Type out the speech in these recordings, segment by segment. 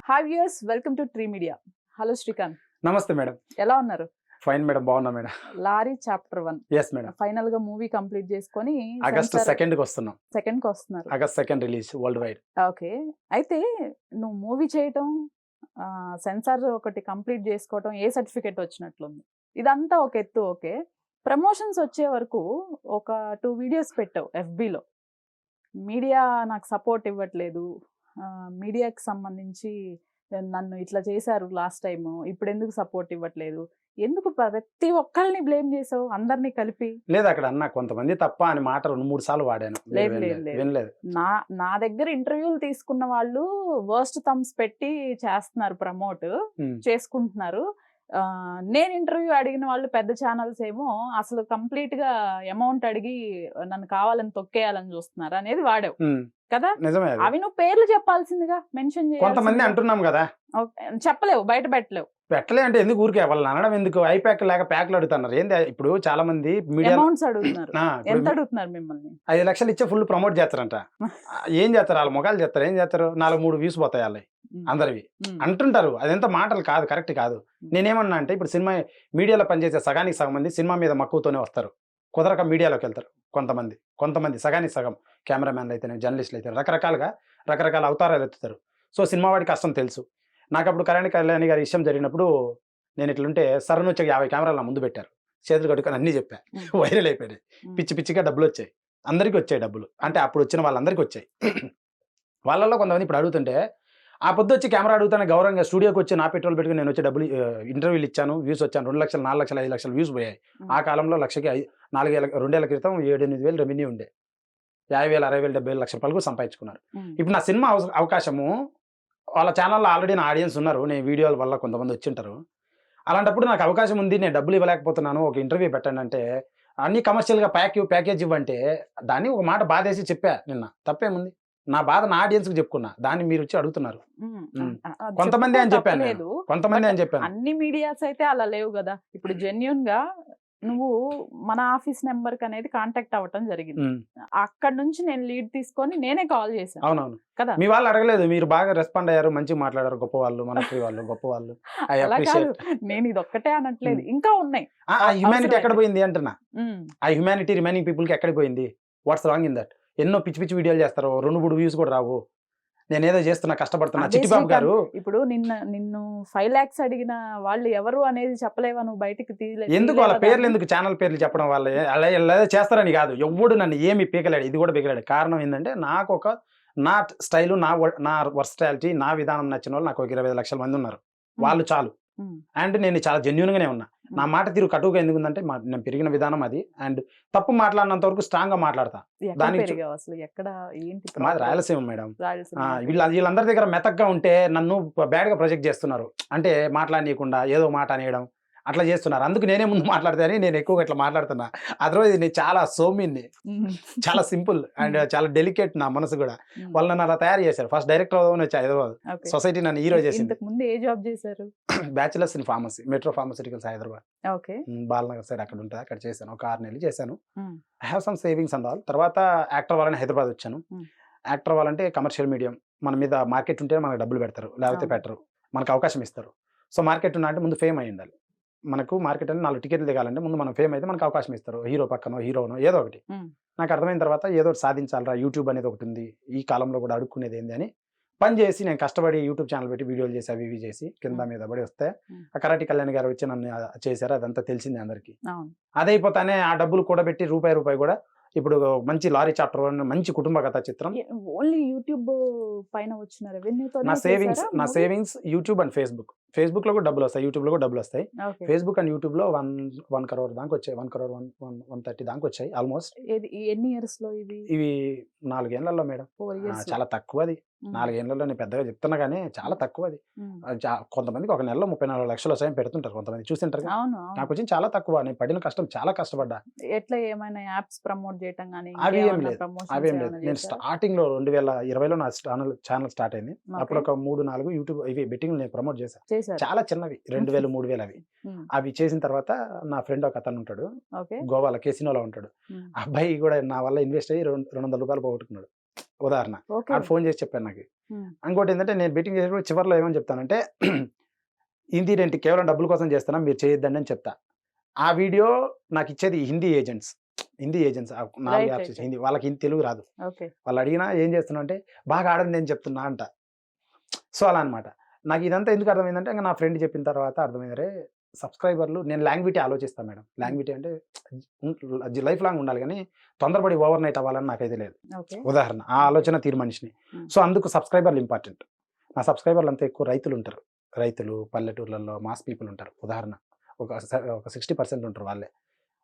Hi viewers, welcome to tree media. Hello Srikanth, నమస్తే madam. ఎలా ఉన్నారు? ఫైన్ మేడం, బాగున్నా madam. Lorry chapter 1 yes madam. Final గా movie complete చేసుకొని ఆగస్ట్ 2nd కి వస్తున్నాం. సెకండ్ కి వస్తున్నారు. August 2nd release worldwide. Okay, అయితే నువ్వు మూవీ చేయటం, సెన్సార్ ఒకటి కంప్లీట్ చేసుకోవటం, ఏ సర్టిఫికెట్ వచ్చినట్లుంది. ఇదంతా ఒక ఎత్తు. ఓకే, ప్రమోషన్స్ వచ్చే వరకు ఒక 2 వీడియోస్ పెట్టావు FBలో. మీడియా నాకు సపోర్ట్ ఇవ్వట్లేదు, మీడియాకి సంబంధించి నన్ను ఇట్లా చేశారు లాస్ట్ టైం, ఇప్పుడు ఎందుకు సపోర్ట్ ఇవ్వట్లేదు, ఎందుకు ప్రతి ఒక్కరిని బ్లేమ్ చేసావు అందరినీ కలిపి? లేదు, అక్కడ అన్న కొంతమంది తప్ప అని మాట 2-3 సార్లు వాడాను. వినలేదు. నా దగ్గర ఇంటర్వ్యూలు తీసుకున్న వాళ్ళు వర్స్ట్ థమ్స్ పెట్టి చేస్తున్నారు, ప్రమోట్ చేసుకుంటున్నారు. నేను ఇంటర్వ్యూ అడిగిన వాళ్ళు పెద్ద ఛానల్స్ ఏమో అసలు కంప్లీట్ గా అమౌంట్ అడిగి నన్ను కావాలని తొక్కేయాలని చూస్తున్నారు అనేది వాడావు కదా. నిజమే. అవి నువ్వు పేర్లు చెప్పాల్సిందిగా మెన్షన్ చేయాలి. కొంతమంది అంటున్నాం కదా, చెప్పలేవు, బయట పెట్టలేవు. పెట్టలే అంటే ఎందుకు ఊరికే వాళ్ళని అనడం ఎందుకు? ఐప్యాక్ లేక ప్యాక్లు అడుగుతున్నారు. ఏంది ఇప్పుడు చాలా మంది మీడియా అమౌంట్స్ అడుగుతున్నారు. ఎంత అడుగుతున్నారు మిమ్మల్ని? 5 లక్షలు ఇచ్చే ఫుల్ ప్రమోట్ చేస్తారంట. ఏం చేస్తారు? వాళ్ళ మొఖాలు చేస్తారు. ఏం చేస్తారు? 4-3 వ్యూస్ పోతాయి వాళ్ళవి అందరివి అంటుంటారు. అదెంత మాటలు కాదు, కరెక్ట్ కాదు. నేనేమన్నా అంటే ఇప్పుడు సినిమా మీడియాలో పనిచేసే సగానికి సగం మంది సినిమా మీద మక్కువతోనే వస్తారు. కుదరక మీడియాలోకి వెళ్తారు కొంతమంది సగానికి సగం. కెమెరామ్యాన్లు అయితేనే, జర్నలిస్టులు అయితే రకరకాల అవతారాలు ఎత్తుతారు. సో సినిమా వాడికి కష్టం తెలుసు. నాకు అప్పుడు కళ్యాణి గారి విషయం జరిగినప్పుడు నేను ఇట్లుంటే సరను వచ్చి 50 కెమెరాలు నా ముందు పెట్టారు. చేతులు కట్టుకొని అన్నీ చెప్పా. వైరల్ అయిపోయాయి. పిచ్చిగా డబ్బులు వచ్చాయి. అందరికీ వచ్చాయి డబ్బులు. అంటే అప్పుడు వచ్చిన వాళ్ళందరికీ వచ్చాయి. వాళ్ళల్లో కొంతమంది ఇప్పుడు అడుగుతుంటే ఆ పొద్దు వచ్చి కెమెరా అడుగుతాను గౌరవంగా స్టూడియోకి వచ్చి నా పెట్రోల్ పెట్టుకుని నేను వచ్చి డబ్బులు ఇంటర్వ్యూలు ఇచ్చాను, వ్యూస్ వచ్చాను. 2 లక్షలు, 4 లక్షలు, 5 లక్షలు వ్యూస్ పోయాయి. ఆ కాలంలో లక్షకి 2 ఏళ్ల క్రితం 7-8 వేలు రెవెన్యూ ఉండే. 50,000, 60,000, 70,000 లక్షల రూపాయలు సంపాదించుకున్నారు. ఇప్పుడు నా సినిమా అవకాశము వాళ్ళ ఛానల్లో ఆల్రెడీ నా ఆడియన్స్ ఉన్నారు. నేను వీడియోల వల్ల కొంతమంది వచ్చింటారు. అలాంటప్పుడు నాకు అవకాశం ఉంది, నేను డబ్బులు ఇవ్వలేకపోతున్నాను, ఒక ఇంటర్వ్యూ పెట్టండి అంటే అన్ని కమర్షియల్గా ప్యాకేజ్ ఇవ్వంటే దాన్ని ఒక మాట బాధేసి చెప్పా. నిన్న తప్పేముంది? నా బాధ నా ఆడియన్స్కి చెప్పుకున్నా. దాన్ని మీరు వచ్చి అడుగుతున్నారు. కొంతమంది అని చెప్పాను. అన్ని మీడియాస్ అయితే అలా లేవు కదా. ఇప్పుడు జెన్యూన్ గా నువ్వు మన ఆఫీస్ నెంబర్ కి అనేది కాంటాక్ట్ అవ్వటం జరిగింది. అక్కడ నుంచి నేను లీడ్ తీసుకొని నేనే కాల్ చేశాను. అవునవును కదా, మీ వాళ్ళు అడగలేదు, మీరు బాగా రెస్పాండ్ అయ్యారు, మంచిగా మాట్లాడారు, గొప్ప వాళ్ళు, మనకి వాళ్ళు గొప్ప వాళ్ళు. నేను ఇది ఒక్కటే అనట్లేదు, ఇంకా ఉన్నాయి. ఆ హ్యూమానిటీ ఎక్కడ పోయింది అంటున్నా. ఆ హ్యూమానిటీ రిమైనింగ్ పీపుల్ కి ఎక్కడ పోయింది? What's wrong in that? ఎన్నో పిచ్చి వీడియోలు చేస్తారు, 2-3 వ్యూస్ కూడా రావు. నేనేదో చేస్తున్నా, కష్టపడుతున్నా. చిట్టిబాబు గారు ఇప్పుడు నిన్ను 5 lakhs అడిగిన వాళ్ళు ఎవరు అనేది చెప్పలేవా? నువ్వు బయటికి తీయలేదు. ఎందుకు వాళ్ళ పేర్లు ఎందుకు? ఛానల్ పేర్లు చెప్పడం వల్ల అలా చేస్తారని కాదు. ఎవడు నన్ను ఏమి పీకలేడు, ఇది కూడా పీకలేడు. కారణం ఏంటంటే నాకు నా స్టైలు, నా వర్స్టాలిటీ, నా విధానం నచ్చిన వాళ్ళు నాకు 25 లక్షల మంది ఉన్నారు. వాళ్ళు చాలు. అండ్ నేను చాలా జెన్యూన్ గానే ఉన్నా. నా మాట తీరు కటువుగా ఎందుకుందంటే నేను పెరిగిన విధానం అది. అండ్ తప్పు మాట్లాడినంత వరకు స్ట్రాంగ్ గా మాట్లాడతా. మాది రాయలసీమ మేడం. వీళ్ళందరి దగ్గర మెతగ్గా ఉంటే నన్ను బ్యాడ్ గా ప్రొజెక్ట్ చేస్తున్నారు. అంటే మాట్లాడనీయకుండా ఏదో మాట అనేయడం అట్లా చేస్తున్నారు. అందుకు నేనే ముందు మాట్లాడతానని నేను ఎక్కువగా ఇట్లా మాట్లాడుతున్నా. అదర్వైజ్ నేను చాలా సౌమ్యుని, చాలా సింపుల్ అండ్ చాలా డెలికేట్ నా మనసు కూడా. వాళ్ళు నన్ను అలా తయారు చేశారు. ఫస్ట్ డైరెక్టర్ అవుదామని వచ్చి హైదరాబాద్ సొసైటీ నన్ను హీరో చేసింది. Bachelors in pharmacy, metro pharmaceuticals Hyderabad, Balanagar side అక్కడ ఉంటుంది. అక్కడ చేశాను, ఒక 6 నెలలు చేశాను. I have some savings and all. తర్వాత యాక్టర్ వాళ్ళని హైదరాబాద్ వచ్చాను. యాక్టర్ వాళ్ళంటే కమర్షియల్ మీడియం, మన మీద మార్కెట్ ఉంటే మనకు డబ్బులు పెడతారు, లేకపోతే పెట్టరు, మనకు అవకాశం ఇస్తారు. సో మార్కెట్ ఉన్నా అంటే ముందు ఫేమ్ అయి ఉండాలి. మనకు మార్కెట్ అంటే 4 టికెట్లు దిగాలంటే ముందు మనం ఫేమ్ అయితే మనకు అవకాశం ఇస్తారు. హీరో పక్కనో, హీరోనో, ఏదో ఒకటి. నాకు అర్థమైన తర్వాత ఏదో ఒకటి సాధించాలరా, యూట్యూబ్ అనేది ఒకటి ఉంది, ఈ కాలంలో కూడా అడుక్కునేది ఏంది అని పని చేసి నేను కష్టపడి యూట్యూబ్ ఛానల్ పెట్టి వీడియోలు చేసి అవి ఇవి చేసి కింద మీద పడి వస్తే ఆ కరాటి కళ్యాణ్ గారు వచ్చి నన్ను చేశారు. అదంతా తెలిసింది అందరికి. అదైపోతానే ఆ డబ్బులు కూడా పెట్టి రూపాయి కూడా ఇప్పుడు మంచి లారీ చాప్టర్ 1 మంచి కుటుంబ కథ చిత్రం. ఓన్లీ యూట్యూబ్ పైన వచ్చిన రెవెన్యూతో నా సేవింగ్స్ యూట్యూబ్ అండ్ ఫేస్బుక్ లో కూడా డబ్బులు వస్తాయి, యూట్యూబ్ లో కూడా డబ్బులు వస్తాయి. ఫేస్బుక్ అండ్ యూట్యూబ్ లో 1 crore దాకా వచ్చాయి. 1 crore 130 దాకా వచ్చాయి ఆల్మోస్ట్. ఎన్ని ఇయర్స్ లో? ఇవి 4 ఏళ్లలో మేడం. చాలా తక్కువ అది. 4 ఏళ్లలో నేను పెద్దగా చెప్తున్నా కానీ చాలా తక్కువ అది. కొంతమందికి ఒక నెలలో 34 లక్షలు వచ్చాయని పెడుతుంటారు, కొంతమంది చూస్తుంటారు. నాకు వచ్చింది చాలా తక్కువ. నేను పడిన కష్టం చాలా కష్టపడ్డా. ఎట్లా ఏమైనా యాప్స్ ప్రమోట్ చేయటం కానీ అవేం లేదు. నేను స్టార్టింగ్ లో 2020లో నా ఛానల్ స్టార్ట్ అయింది. అప్పుడు ఒక 3-4 యూట్యూబ్ ఇవి బెట్టింగ్ నేను ప్రమోట్ చేశాను. చాలా చిన్నవి, 2,000-3,000 అవి చేసిన తర్వాత నా ఫ్రెండ్ ఒక అతను ఉంటాడు, గోవాలో కేసినోలో ఉంటాడు. అబ్బాయి కూడా నా వల్ల ఇన్వెస్ట్ అయ్యి 200 రూపాయలు పోగొట్టుకున్నాడు. ఉదాహరణ. ఓకే. ఆడు ఫోన్ చేసి చెప్పాను నాకు. ఇంకోటి ఏంటంటే నేను బెట్టింగ్ చేసేటప్పుడు చివరిలో ఏమని చెప్తానంటే ఇది నేను కేవలం డబ్బుల కోసం చేస్తున్నా, మీరు చేయొద్దండి అని చెప్తా. ఆ వీడియో నాకు ఇచ్చేది Hindi agents. 4 right, apps right. Hindi. వాళ్ళకి తెలుగు రాదు. ఓకే. వాళ్ళు అడిగినా ఏం చేస్తున్నావు అంటే, బాగా ఆడండి నేను చెప్తున్నా అంట. సో, అలా అనమాట. నాకు ఇదంతా ఎందుకు అర్థమైందంటే, ఇంక నా ఫ్రెండ్ చెప్పిన తర్వాత అర్థమైంది. అరే! సబ్స్క్రైబర్లు నేను లాంగ్విటీ ఆలోచిస్తాను మేడం. లాంగ్విటీ అంటే లైఫ్ లాంగ్ ఉండాలి గానీ, తొందరపడి ఓవర్ నైట్ అవ్వాలని నాకైతే లేదు. ఓకే. ఉదాహరణ ఆ ఆలోచన తీరు మనిషిని. సో, అందుకు సబ్స్క్రైబర్లు ఇంపార్టెంట్. నా సబ్స్క్రైబర్లు అంతా ఎక్కువ రైతులు ఉంటారు. రైతులు, పల్లెటూర్లలో మాస్ పీపుల్ ఉంటారు. ఉదాహరణ ఒక 60% ఉంటారు వాళ్ళే.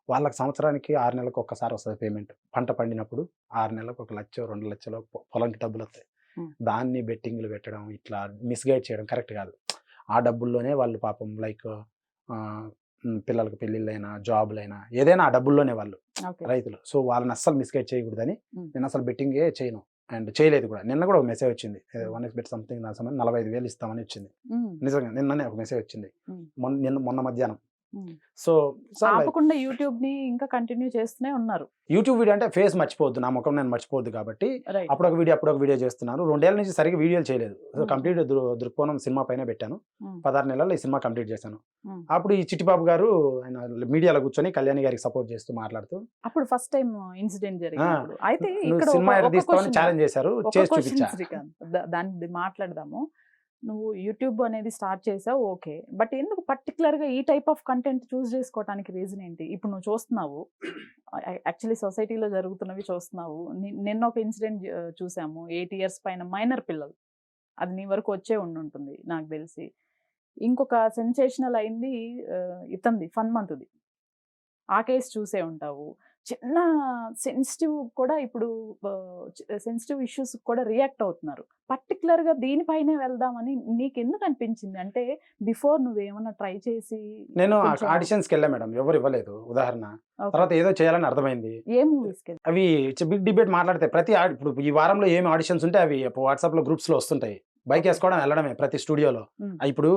వాళ్ళకి సంవత్సరానికి 6 నెలలకు ఒక్కసారి వస్తది పేమెంట్. పంట పండినప్పుడు 6 నెలలకు 1,00,000, 2,00,000 పొలంకి డబ్బులొస్తాయి. దాన్ని బెట్టింగ్‌లు పెట్టడం, ఇట్లా మిస్‌గైడ్ చేయడం కరెక్ట్ కాదు. ఆ డబ్బుల్లోనే వాళ్ళు పాపం లైక్ పిల్లలకు పెళ్ళిళ్ళైనా, జాబ్‌లైనా ఏదైనా ఆ డబ్బుల్లోనే వాళ్ళు ఓకే. రైతులు. సో, వాళ్ళని అస్సలు మిస్‌గైడ్ చేయకూడదని హ్మ్. నేను అసలు బెట్టింగే చేయను. అండ్ చేయలేదు కూడా. నిన్న కూడా ఒక మెసేజ్ వచ్చింది. 1xbet సంథింగ్ నా సంబంధం 45,000 ఇస్తామని వచ్చింది. నిజంగా నిన్ననే ఒక మెసేజ్ వచ్చింది. మొన్న మధ్యాహ్నం. సో, లైక్ ఆపకుండా యూట్యూబ్‌ని ఇంకా కంటిన్యూ చేస్తూనే ఉన్నారు. యూట్యూబ్ వీడియో అంటే ఫేస్ మర్చిపోవద్దు. నా ముఖం నేను మర్చిపోవద్దు కాబట్టి రైట్. అప్పుడొక వీడియో చేస్తున్నాను. 2 ఏళ్ల నుంచి సరిగ్గా వీడియోలు చేయలేదు. సో, కంప్లీట్ దృక్కోణం సినిమా పైనే పెట్టాను. 16 నెలల్లో ఈ సినిమా కంప్లీట్ చేశాను. అప్పుడు ఈ చిట్టిబాబు గారు ఆయన మీడియాలో కూర్చొని కళ్యాణి గారికి సపోర్ట్ చేస్తూ మాట్లాడుతూ అప్పుడు ఫస్ట్ టైమ్ ఇన్సిడెంట్ జరిగినప్పుడు. అయితే నువ్వు ఇక్కడ సినిమా ఎట్ట ఒక తీస్తావని క్వెషన్ ఛాలెంజ్ చేశారు. ఒక చేసి క్వెషన్ చూపించా. శ్రీకాంత్. దాన్ని మాట్లాడదాము. నువ్వు యూట్యూబ్ అనేది స్టార్ట్ చేసావు ఓకే. బట్ ఎందుకు పర్టిక్యులర్‌గా ఈ టైప్ ఆఫ్ కంటెంట్ చూస్ చేసుకోవడానికి రీజన్ ఏంటి? ఇప్పుడు నువ్వు చూస్తున్నావు. యాక్చువల్లీ సొసైటీలో జరుగుతున్నవి చూస్తున్నావు. నిన్న ఒక ఇన్సిడెంట్ చూసాము. 8 ఇయర్స్ పైన మైనర్ పిల్లలు. అది నీ వరకు వచ్చే ఉండుంటుంది నాకు తెలిసి. ఇంకొక సెన్సేషనల్ అయింది ఇతనిది ఫన్ మంత్‌ది. ఆ కేస్ చూసే ఉంటావు. చిన్న సెన్సిటివ్ కూడా ఇప్పుడు సెన్సిటివ్ ఇష్యూస్‌కి కూడా రియాక్ట్ అవుతున్నారు. పర్టిక్యులర్‌గా దీనిపైనే వెళ్దామని నీకెందుకు అనిపించింది? అంటే బిఫోర్ నువ్వేమన్నా ట్రై చేసి నేను కొంచెం ఆడిషన్స్‌కెళ్ళా మేడం. ఎవరు ఇవ్వలేదు ఉదాహరణ. ఓకే. తర్వాత ఏదో చేయాలని అర్థమైంది. ఏ మూవీస్‌కి? అవి బిగ్ డిబేట్ మాట్లాడితే ఇప్పుడు ఈ వారంలో ఏమి ఆడిషన్స్ ఉంటే అవి వాట్సాప్‌లో గ్రూప్స్‌లో వస్తుంటాయి. బైక్ ఏసుకోవడం వెళ్ళడమే ప్రతి స్టూడియోలో. ఇప్పుడు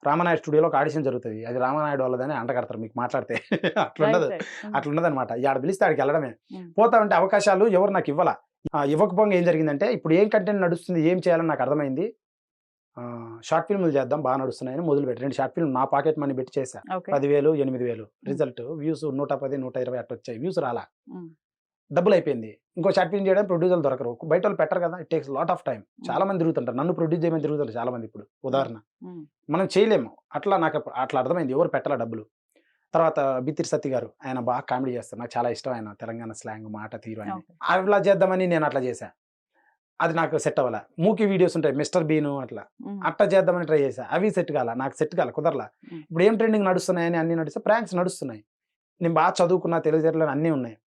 రామానాయుడు స్టూడియోలో ఒక ఆడిషన్ జరుగుతది. అది రామానాయుడు వాళ్ళదని అంటగడతారు మీకు మాట్లాడితే. అట్లుండదు. అట్లుండదనమాట. ఆడ పిలిస్తే ఆడికి వెళ్ళడమే. పోతా ఉంటే అవకాశాలు ఎవరు నాకు ఇవ్వలా. ఇవ్వకపోగా ఏం జరిగిందంటే ఇప్పుడు ఏం కంటెంట్ నడుస్తుంది, ఏం చేయాలని నాకు అర్థమైంది. షార్ట్ ఫిల్మ్‌లు చేద్దాం బాగా నడుస్తున్నాయని మొదలుపెట్టి 2 షార్ట్ ఫిల్మ్ నా పాకెట్ మనీ పెట్టి చేశా. 10,000, 8,000 రిజల్ట్ వ్యూస్ 110, 120 అట్టొచ్చాయి. వ్యూస్ రాలా. డబ్బులయిపోయింది. ఇంకో షార్ట్ ఫిల్మ్ చేయడానికి ప్రొడ్యూసర్లు దొరకరు. బయటోళ్ళు పెట్టరు కదా! It takes lot of time. చాలా మంది తిరుగుతుంటారు. నన్ను ప్రొడ్యూస్ చేయమని తిరుగుతారు చాలా మంది ఇప్పుడు. ఉదాహరణ. మనం చేయలేము. నాకు అట్లా అర్థమైంది. ఎవరు పెట్టలా డబ్బులు. తర్వాత బిత్తిరి సత్తి గారు ఆయన బాగా కామెడీ చేస్తారు. నాకు చాలా ఇష్టం ఆయన తెలంగాణ స్లాంగ్, మాట తీరు ఆయన. అట్లా చేద్దామని నేను అట్లా చేశా. అది నాకు సెట్ అవ్వలా. మూకీ వీడియోస్ ఉంటాయి. మిస్టర్ బీను అట్లా చేద్దామని ట్రై చేశా. అవి సెట్ కాలా. నాకు సెట్ కాలా. కుదరలా. ఇప్పుడు ఏం ట్రెండింగ్ నడుస్తున్నాయని అన్నీ నడిస్తే ప్రాంక్స్ నడుస్తున్నాయి. నేను బాగా చదువుకున్నా, తెలివితేటలు అన్నీ ఉన్నాయి.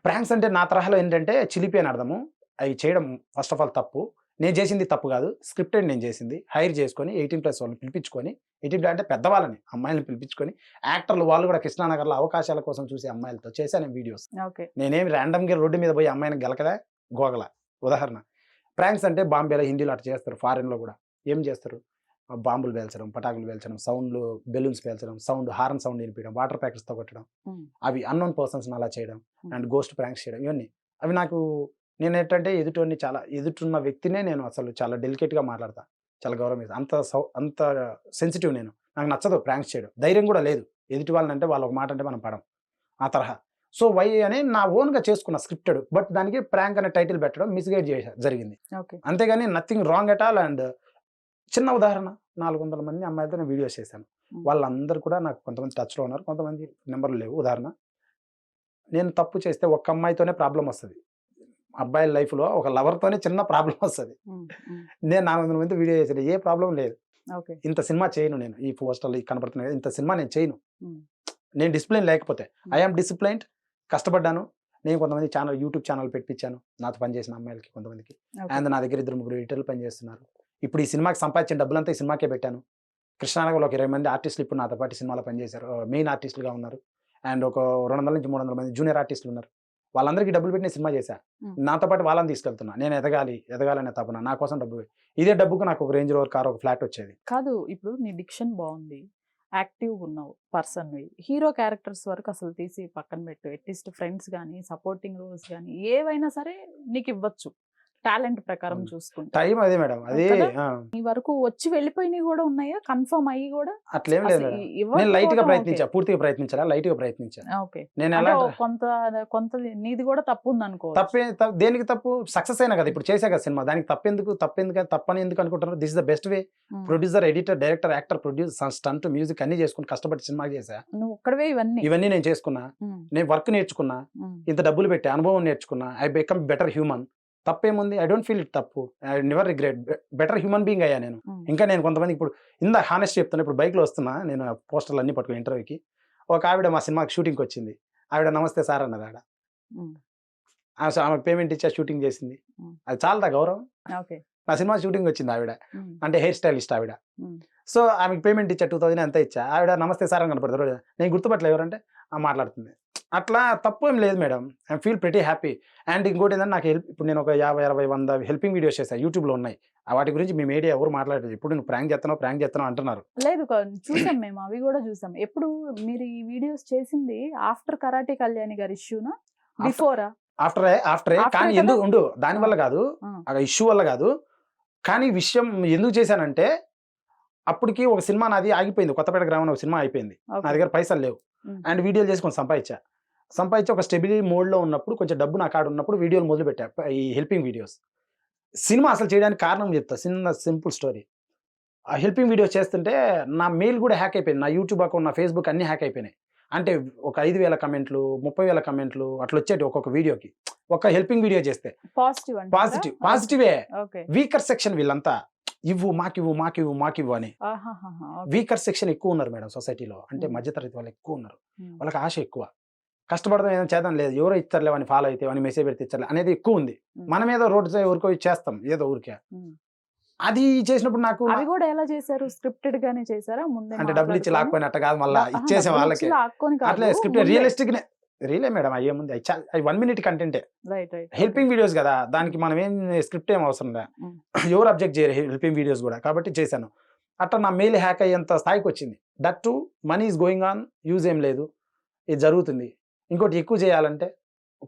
ప్రాంక్స్ అంటే నా తరహాలో ఏంటంటే చిలిపి అని అర్థము. అవి చేయడం ఫస్ట్ ఆఫ్ ఆల్ తప్పు. నేను చేసింది తప్పు కాదు. స్క్రిప్టెడ్ నేను చేసింది. హైర్ చేసుకొని 18+ వాళ్ళని పిలిపించుకొని 18 అంటే పెద్దవాళ్ళని అమ్మాయిలని పిలిపించుకొని యాక్టర్లు వాళ్ళు కూడా కృష్ణానగర్‌లో అవకాశాల కోసం చూసే అమ్మాయిలతో చేశాను నేను వీడియోస్. నేనేమి ర్యాండమ్‌గా రోడ్డు మీద పోయి అమ్మాయిని గెలకదా, గోగల. ఉదాహరణ. ప్రాంక్స్ అంటే బాంబేలో, హిందీలో అట్లా చేస్తారు. ఫారెన్‌లో కూడా ఏం చేస్తారు? బాంబులు పేల్చడం, పటాకులు పేల్చడం, సౌండ్లు బెలూన్స్ పేల్చడం, హారన్ సౌండ్ వినిపించడం, వాటర్ ప్యాకెట్స్‌తో కొట్టడం, అవి అన్నోన్ పర్సన్స్‌ని అలా చేయడం అండ్ గోస్ట్ ప్రాంక్స్ చేయడం ఇవన్నీ. అవి నాకు నేనేంటంటే ఎదుటున్న వ్యక్తినే నేను అసలు చాలా డెలికేట్‌గా మాట్లాడతా. చాలా గౌరవం ఇస్తా. అంత సెన్సిటివ్ నేను. నాకు నచ్చదు ప్రాంక్స్ చేయడం. ధైర్యం కూడా లేదు. ఎదుటి వాళ్ళనంటే వాళ్ళు ఒక మాట అంటే మనం పడం. ఆ తరహా. సో, వై అని నా ఓన్‌గా చేసుకున్న స్క్రిప్టెడ్. బట్ దానికి ప్రాంక్ అనే టైటిల్ పెట్టడం మిస్‌గైడ్ జరిగింది. అంతేగాని nothing wrong at all. And చిన్న ఉదాహరణ 400 మంది అమ్మాయిలతో నేను వీడియోస్ చేశాను. వాళ్ళందరూ కూడా నాకు కొంతమంది టచ్‌లో ఉన్నారు. కొంతమంది నెంబర్‌లు లేవు. ఉదాహరణ. నేను తప్పు చేస్తే ఒక్క అమ్మాయితోనే ప్రాబ్లమ్ వస్తది. అబ్బాయిల లైఫ్‌లో ఒక లవర్‌తోనే చిన్న ప్రాబ్లమ్ వస్తది. నేను 400 మందితో వీడియో చేశాను. ఏ ప్రాబ్లమ్ లేదు. ఇంత సినిమా చేయను నేను. ఈ పోస్టర్‌లు కనపడుతున్నాయి కదా! ఇంత సినిమా నేను చేయను. నేను డిసిప్లిన్ లేకపోతే. I am disciplined. కష్టపడ్డాను. నేను కొంతమంది యూట్యూబ్ ఛానల్ పెట్టించాను. నాతో పనిచేసిన అమ్మాయిలకి కొంతమందికి. అండ్ నా దగ్గర 2-3 ఎడిటర్లు పనిచేస్తున్నారు. ఇప్పుడు ఈ సినిమాకి సంపాదించిన డబ్బులంతా ఈ సినిమాకే పెట్టాను. కృష్ణానగర్‌లో ఒక 20 మంది ఆర్టిస్టులు ఇప్పుడు నాతో పాటు సినిమాలో పనిచేశారు. మెయిన్ ఆర్టిస్టులుగా ఉన్నారు. అండ్ ఒక 200-300 మంది జూనియర్ ఆర్టిస్టులు ఉన్నారు. వాళ్ళందరికీ డబ్బులు పెట్టి నేను సినిమా చేశా. నాతో పాటు వాళ్ళని తీసుకెళ్తున్నా. నేను ఎదగాలనే తపన. నా కోసం ఇదే డబ్బుకు నాకు ఒక రేంజ్ రోవర్ కార్, ఒక ఫ్లాట్ వచ్చేది. కాదు ఇప్పుడు నీ డిక్షన్ బాగుంది. యాక్టివ్‌గా ఉన్నావు పర్సన్‌వి. హీరో క్యారెక్టర్స్ వరకు అసలు తీసి పక్కన పెట్టు. అట్‌లీస్ట్ ఫ్రెండ్స్ గాని, సపోర్టింగ్ రోల్స్ గాని ఏవైనా సరే నీకు ఇవ్వచ్చు. టాలెంట్ ప్రకారం అవును. చూసుకుంటే టైం అదే మేడం అది కదా? ఆ, ఈ వరకు వచ్చి వెళ్ళిపోయినవి కూడా ఉన్నాయా, కన్ఫర్మ్ అయ్యి కూడా? అట్లేం లేదు అసలు మేడం. నేను లైట్ గా ఇవ్వకపోవటం ఓకే. ప్రయత్నించా, పూర్తిగా ప్రయత్నించాలా, లైట్ గా ప్రయత్నించా. ఓకే. నేను అంటే ఎలా ఓ కొంత కొంత నీది కూడా తప్పు ఉంది అనుకోవచ్చు. దేనికి తప్పు, సక్సెస్ అయినా కదా ఇప్పుడు చేసా కదా సినిమా, దానికి తప్పెందుకు తప్పని ఎందుకు అనుకుంటున్నారు? This is the best way. Um. Producer, editor, director, actor, producer, stunt, music అన్ని చేసుకుని కష్టపడి సినిమా చేశా. నువ్వు ఒక్కడవే ఇవన్నీ. ఇవన్నీ నేను చేసుకున్నా, ఉమ్, నేను వర్క్ నేర్చుకున్నా, ఉమ్, ఇంత డబ్బులు పెట్టి అనుభవం నేర్చుకున్నా. I become better human. తప్పేముంది? ఐ డోంట్ ఫీల్ ఇట్ తప్పు. I never regret. Better human being అయ్యా నేను. ఉమ్, ఇంకా నేను కొంతమంది ఇప్పుడు హానెస్ట్ చెప్తున్నా, ఇప్పుడు బైక్లో వస్తున్నా నేను, పోస్టర్లు అన్ని పట్టుకుని ఇంటర్వ్యూకి, ఒక ఆవిడ మా సినిమాకి షూటింగ్కి వచ్చింది. ఆవిడ నమస్తే సార్ అన్నది. ఉమ్, ఆమెకు పేమెంట్ ఇచ్చా, షూటింగ్ చేసింది. ఉమ్. అది చాలా గౌరవం. ఓకే. నా సినిమా షూటింగ్ వచ్చింది ఆవిడ, ఉమ్, అంటే హెయిర్ స్టైలిస్ట్ ఆవిడ. ఉమ్, సో ఆమెకు పేమెంట్ ఇచ్చా, 2000 ఎంత ఇచ్చా. ఆవిడ నమస్తే సార్ అని కనపడతారు రోజు. నేను గుర్తుపట్టలే ఎవరంటే మాట్లాడుతుంది. అట్లా తప్పు ఏం లేదు madam. I feel pretty happy. And ఇంకోటి ఏంటంటే నాకు ఇప్పుడు నేను ఒక 50, 60, 100 హెల్పింగ్ వీడియోస్ చేశాను, యూట్యూబ్లో ఉన్నాయి. వాటి గురించి మీ మీడియా ఎవరు మాట్లాడలేదు. ఇప్పుడు నువ్వు ప్రాంక్ చేస్తున్నావు అంటున్నారు. లేదు చూసాం మేము, అవి కూడా చూసాం. ఎప్పుడు మీరు ఈ వీడియోస్ చేసింది ఆఫ్టర్ కరాటే కళ్యాణి గారి ఇష్యూనా, బిఫోరా? ఆఫ్టరే After కానీ కదా? ఎందుకు ఉండు, దానివల్ల కాదు, ఆ, ఆ ఇష్యూ వల్ల కాదు. కానీ విషయం ఎందుకు చేశానంటే, అప్పటికి ఒక సినిమా నాది ఆగిపోయింది, కొత్తపేట గ్రామం ఒక సినిమా అయిపోయింది. నా ఓకే. దగ్గర పైసలు లేవు. ఉమ్, అండ్ వీడియోలు చేసుకొని సంపాదించి ఒక స్టెబిలిటీ మోడ్లో ఉన్నప్పుడు, కొంచెం డబ్బు నా కాడ ఉన్నప్పుడు వీడియోలు మొదలు పెట్టా, ఈ హెల్పింగ్ వీడియోస్. సినిమా అసలు చేయడానికి కారణం చెప్తా, సింపుల్ స్టోరీ. ఆ హెల్పింగ్ వీడియోస్ చేస్తుంటే నా మెయిల్ కూడా హ్యాక్ అయిపోయింది, నా యూట్యూబ్ అకౌంట్, నా ఫేస్బుక్ అన్ని హ్యాక్ అయిపోయినాయి. అంటే ఒక 5,000 కమెంట్లు, 30,000 కమెంట్లు అట్లా వచ్చేటి ఒక్కొక్క వీడియోకి, ఒక హెల్పింగ్ వీడియో చేస్తే. పాజిటివ్ అంటే పాజిటివే. ఓకే. వీకర్ సెక్షన్ వీళ్ళంతా, మాకివ్వు అని. ఆహాహాహా, ఓకే. వీకర్ సెక్షన్ ఎక్కువ ఉన్నారు మేడం సొసైటీలో. అంటే ఉమ్, మధ్యతరగతి వాళ్ళు ఎక్కువ ఉన్నారు. ఉమ్, వాళ్ళకి ఆశ ఎక్కువ, కష్టపడదాం ఏదైనా చేద్దాం, లేదు ఎవరో ఇస్తారులే అని ఫాలో అయితే అని మెసేజ్ పెడితే ఇచ్చారులే అనేది ఎక్కువ ఉంది. ఉమ్, మనం ఏదో రోడ్డు ఊరికో చేస్తాం ఏదో ఊరికే. ఉమ్. అది చేసినప్పుడు నాకు అవి కూడా ఎలా చేశారు? స్క్రిప్టెడ్ గానే చేశారా? ముందే అంటే డబ్బులు ఇచ్చి మాట్లాడుకొని? లాక్కొని అట్ట కాదు, మళ్ళీ ఆహా, ఇచ్చేసాం డబ్బులు వాళ్ళకి. ఇచ్చి లాక్కొని అట్లే కాదు, స్క్రిప్ట్ ముందే. Realistic రియలే madam. అయ్యేముంది, అవి 1 minute కంటెంటే. Right right. హెల్పింగ్ వీడియోస్ కదా, దానికి మనం ఏం స్క్రిప్ట్ ఏం అవసరం లే. ఉమ్. ఎవరు అబ్జెక్ట్ చేయరు హెల్పింగ్ వీడియోస్ కూడా, కాబట్టి చేశాను. అట్లా నా మెయిల్ హ్యాక్ అయ్యేంత స్థాయికి వచ్చింది. That to money is going on, use ఏం లేదు, ఇది జరుగుతుంది. ఇంకోటి ఎక్కువ చేయాలంటే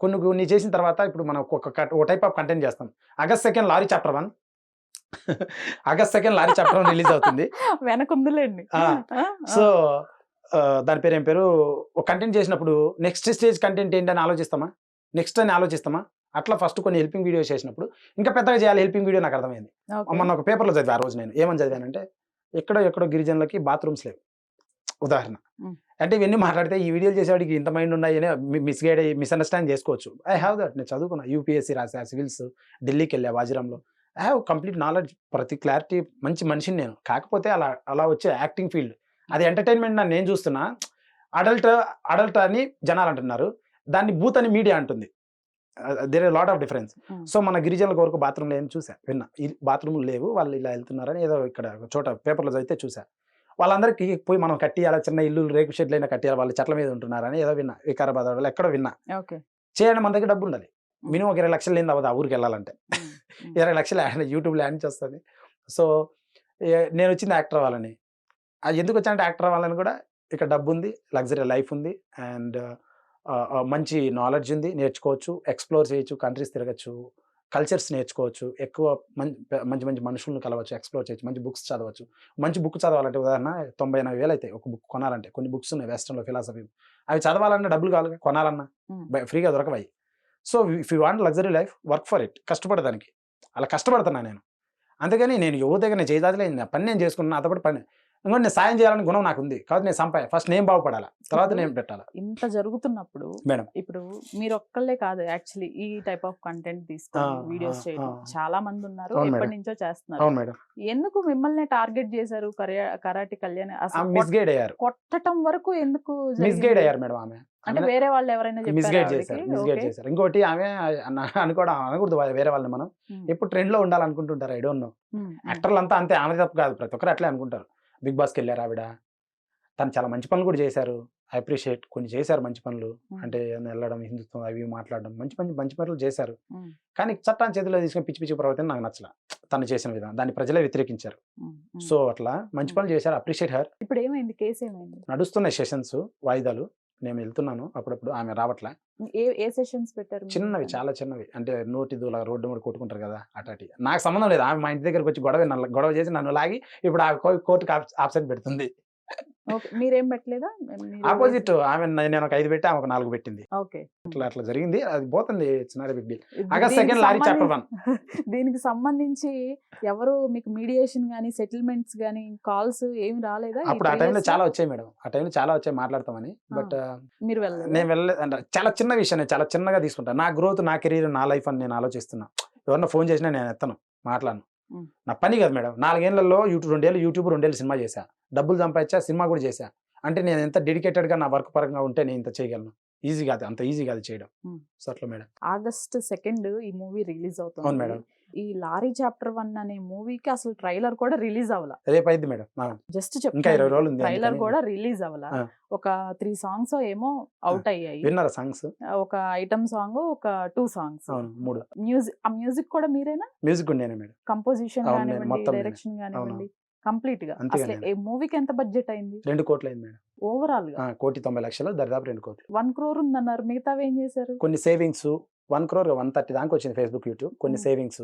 కొన్ని చేసిన తర్వాత, ఇప్పుడు మనం ఒక టైప్ ఆఫ్ కంటెంట్ చేస్తాం. August 2 lorry chapter 1 August 2 lorry chapter 1 release అవుతుంది. వెనకుందిలేండి. ఆ, సో దాని పేరు ఏం పేరు, ఒక కంటెంట్ చేసినప్పుడు నెక్స్ట్ స్టేజ్ కంటెంట్ ఏంటని ఆలోచిస్తామా? అట్లా ఫస్ట్ కొన్ని హెల్పింగ్ వీడియోస్ చేసినప్పుడు ఇంకా పెద్దగా చేయాలి హెల్పింగ్ వీడియో, నాకు అర్థమైంది. మొన్న ఒక పేపర్లో చదివా ఆ రోజు. నేను ఏమని చదివానంటే, ఎక్కడో గిరిజనులకి బాత్రూమ్స్ లేవు ఉదాహరణ. ఉమ్. అంటే ఇవన్నీ మాట్లాడితే ఈ వీడియోలు చేసేవాడికి ఇంత మైండ్ ఉన్నాయని మిస్అండర్స్టాండ్ చేసుకోవచ్చు. I have that. నేను చదువుకున్నా, యూపీఎస్సీ రాసా, సివిల్స్, ఢిల్లీకి వెళ్ళా, వాజిరంలో. ఐ హ్యావ్ కంప్లీట్ నాలెడ్జ్, ప్రతి క్లారిటీ, మంచి మనిషిని నేను. కాకపోతే అలా వచ్చే యాక్టింగ్ ఫీల్డ్, అది ఎంటర్టైన్మెంట్ నేను చూస్తున్నా. అడల్ట్ అని జనాలు అంటున్నారు, దాన్ని బూత్ అని మీడియా అంటుంది. There lot of difference. So మన గిరిజనుల వరకు బాత్రూమ్ లేని చూసా, విన్నా. బాత్రూములు లేవు, వాళ్ళు ఇలా వెళ్తున్నారని ఏదో ఇక్కడ చోట పేపర్లో చదివితే చూసా. వాళ్ళందరికీ పోయి మనం కట్టియాలి, చిన్న ఇల్లు రేకు షెడ్లు అయినా కట్టియాలి, వాళ్ళు చెట్ల మీద ఉంటున్నారని ఏదో విన్నా, వికారాబాద్ వాళ్ళు ఎక్కడో విన్నా. ఓకే. చేయండి, మన దగ్గర డబ్బు ఉండాలి. మినిమం ఒక 20 లక్షలు లేని అవ్వదు ఆ ఊరికి వెళ్ళాలంటే. 20 లక్షలు యూట్యూబ్ ల్యాండ్ వస్తుంది. సో నేను వచ్చింది యాక్టర్ అవ్వాలని. అది ఎందుకు వచ్చానంటే, యాక్టర్ అవ్వాలని కూడా ఇక్కడ డబ్బు ఉంది, లగ్జరీ లైఫ్ ఉంది, అండ్ మంచి నాలెడ్జ్ ఉంది, నేర్చుకోవచ్చు, ఎక్స్ప్లోర్ చేయొచ్చు, కంట్రీస్ తిరగచ్చు, కల్చర్స్ నేర్చుకోవచ్చు, ఎక్కువ మంచి మనుషులను కలవచ్చు, ఎక్స్ప్లోర్ చేయొచ్చు, మంచి బుక్స్ చదవచ్చు. మంచి బుక్ చదవాలంటే ఉదాహరణ 90,000 అవుతాయి ఒక బుక్ కొనాలంటే. కొన్ని బుక్స్ ఉన్నాయి వెస్టర్న్లో, ఫిలాసఫీ, అవి చదవాలన్నా డబ్బులు కావాలి, కొనాలన్నా ఫ్రీగా దొరకవాయి. So if you want luxury life, work for it, కష్టపడదానికి. అలా కష్టపడుతున్నా నేను. అందుకని నేను ఎవరి దగ్గర నేను చేయదాదిలే, పని నేను చేసుకున్నాను, నాతో పాటు పని. ఇంకోటి నేను సాయం చేయాలని గుణం నాకు ఉంది, కాబట్టి నేను ఫస్ట్ నేను బాగుపడాలా, తర్వాత నేను పెట్టాలా. ఇంత జరుగుతున్నప్పుడు మేడం, ఇప్పుడు మీరు ఒక్కళ్ళే కాదు, యాక్చువల్లీ ఈ టైప్ ఆఫ్ కంటెంట్ తీసుకొని వీడియోస్ చేయడం చాలా మంది ఉన్నారు, ఎప్పటి నుంచో చేస్తున్నారు. అవును మేడం. ఎందుకు మిమ్మల్ని టార్గెట్ చేశారు కరాటే కళ్యాణ్? అసలు మిస్గైడ్ అయ్యారు, కొట్టడం వరకు ఎందుకు మిస్గైడ్ అయ్యారు మేడం. ఆమె అంటే వేరే వాళ్ళు ఎవరైనా మిస్గైడ్ చేశారు. ఇంకోటి ఆమె అనకూడదు వేరే వాళ్ళని, మనం ఎప్పుడు ట్రెండ్ లో ఉండాలనుకుంటుంటారు. ఐ డోంట్ నో, యాక్టర్లు అంతా అంతే, ఆమె తప్పు కాదు, ప్రతి ఒక్కరు అట్లే అనుకుంటారు. బిగ్ బాస్కి వెళ్ళారు ఆవిడ, తను చాలా మంచి పనులు కూడా చేశారు, ఐ అప్రిషియేట్. కొన్ని చేశారు మంచి పనులు, అంటే వెళ్ళడం, హిందుత్వం అవి మాట్లాడడం, మంచి పనులు చేశారు. కానీ చట్టాన్ని చేతిలో తీసుకుని పిచ్చి ప్రవర్తన నాకు నచ్చల, తను చేసిన విధానం, దాన్ని ప్రజలే వ్యతిరేకించారు. సో అట్లా మంచి పనులు చేశారు, అప్రిషియేట్ హర్. ఇప్పుడు ఏమైంది? కేసు ఏమైంది? నడుస్తున్నాయి సెషన్స్, వాయిదాలు. నేను వెళ్తున్నాను అప్పుడప్పుడు, ఆమె రావట్లే. ఏ సెషన్స్ పెట్టారు మీరు? చిన్నవి, చాలా చిన్నవి. అంటే నోటి దూల రోడ్డు మీద కొట్టుకుంటారు కదా అటాటి. నాకు సంబంధం లేదు. ఆమె మా ఇంటి దగ్గరికి వచ్చి గొడవ చేసి నన్ను లాగి ఇప్పుడు ఆ కోర్టుకి ఆబ్సెంట్ పెడుతుంది. ఓకే. మీరేం పెట్టలేదా? ఆపోజిట్ ఆమె నేను ఒక 5 పెట్టి ఆమె ఒక 4 పెట్టింది. ఓకే. అట్లా జరిగింది. అది పోతుంది. It's not a big deal. August 2 lorry chapter 1. దీనికి సంబంధించి ఎవరు మీకు మీడియేషన్ గానీ, సెటిల్మెంట్స్ గానీ, కాల్స్ ఏమి రాలేదా? అప్పుడు ఆ టైంలో చాలా వచ్చాయి మేడం. ఆ టైంలో చాలా వచ్చాయి మాట్లాడతామని. బట్ మీరు వెళ్ళలేదు? నేను వెళ్ళలేదు. అంటే చాలా చిన్న విషయం, నేను చాలా చిన్నగా తీసుకుంటాను. నా గ్రోత్, నా కెరీర్, నా లైఫ్ అని నేను ఆలోచిస్తున్నా. ఎవరన్నా ఫోన్ చేసినా నేను ఎత్తను, మాట్లాడను. నా పని కాదు మేడం. 4 ఏళ్లలో 2 ఏళ్ళు యూట్యూబ్, 2 ఏళ్ళు సినిమా చేశా, డబ్బులు సంపాదించా, సినిమా కూడా చేశా. అంటే నేను ఎంత డెడికేటెడ్గా నా వర్క్ పరంగా ఉంటే నేను ఇంత చేయగలను. ఈజీ కాదు, అంత ఈజీ కాదు చేయడం. సో అట్లా మేడం. ఆగస్ట్ 2 ఈ మూవీ రిలీజ్ అవును అవుతుంది. మేడం. ఈ లారీ చాప్టర్ 1 అనే మూవీకి అసలు ట్రైలర్ కూడా రిలీజ్ అవ్వాల. రేపు అయింది మేడం. జస్ట్ ఇంకా 20 రోజులు ఉంది. ట్రైలర్ అందుకని కూడా రిలీజ్ అవ్వాల. ఒక 3 సాంగ్స్ ఏమో అవుట్ అయ్యాయి. విన్నారా సాంగ్స్? ఒక ఐటమ్ సాంగ్, ఒక 2 సాంగ్స్. అవును, 3. మ్యూజిక్ కూడా మీరేనా? మ్యూజిక్ కూడా నేనే మేడం. కంపోజిషన్ అవును, నేను కానివ్వండి, మొత్తం నేనే. డైరెక్షన్ కానివ్వండి, అవును. కంప్లీట్ గా. అంతేగా అసలు నేనే. ఈ మూవీకి ఎంత బడ్జెట్ అయింది? 2 కోట్లు అయింది మేడం. ఓవరాల్ గా 1,90,00,000, దరిదాపు 2 కోట్లు. 1 crore ఉందన్నారు. మిగతావి ఏం చేశారు? కొన్ని సేవింగ్స్ 1 crore 130 దాకా వచ్చింది ఫేస్బుక్, యూట్యూబ్. కొన్ని సేవింగ్స్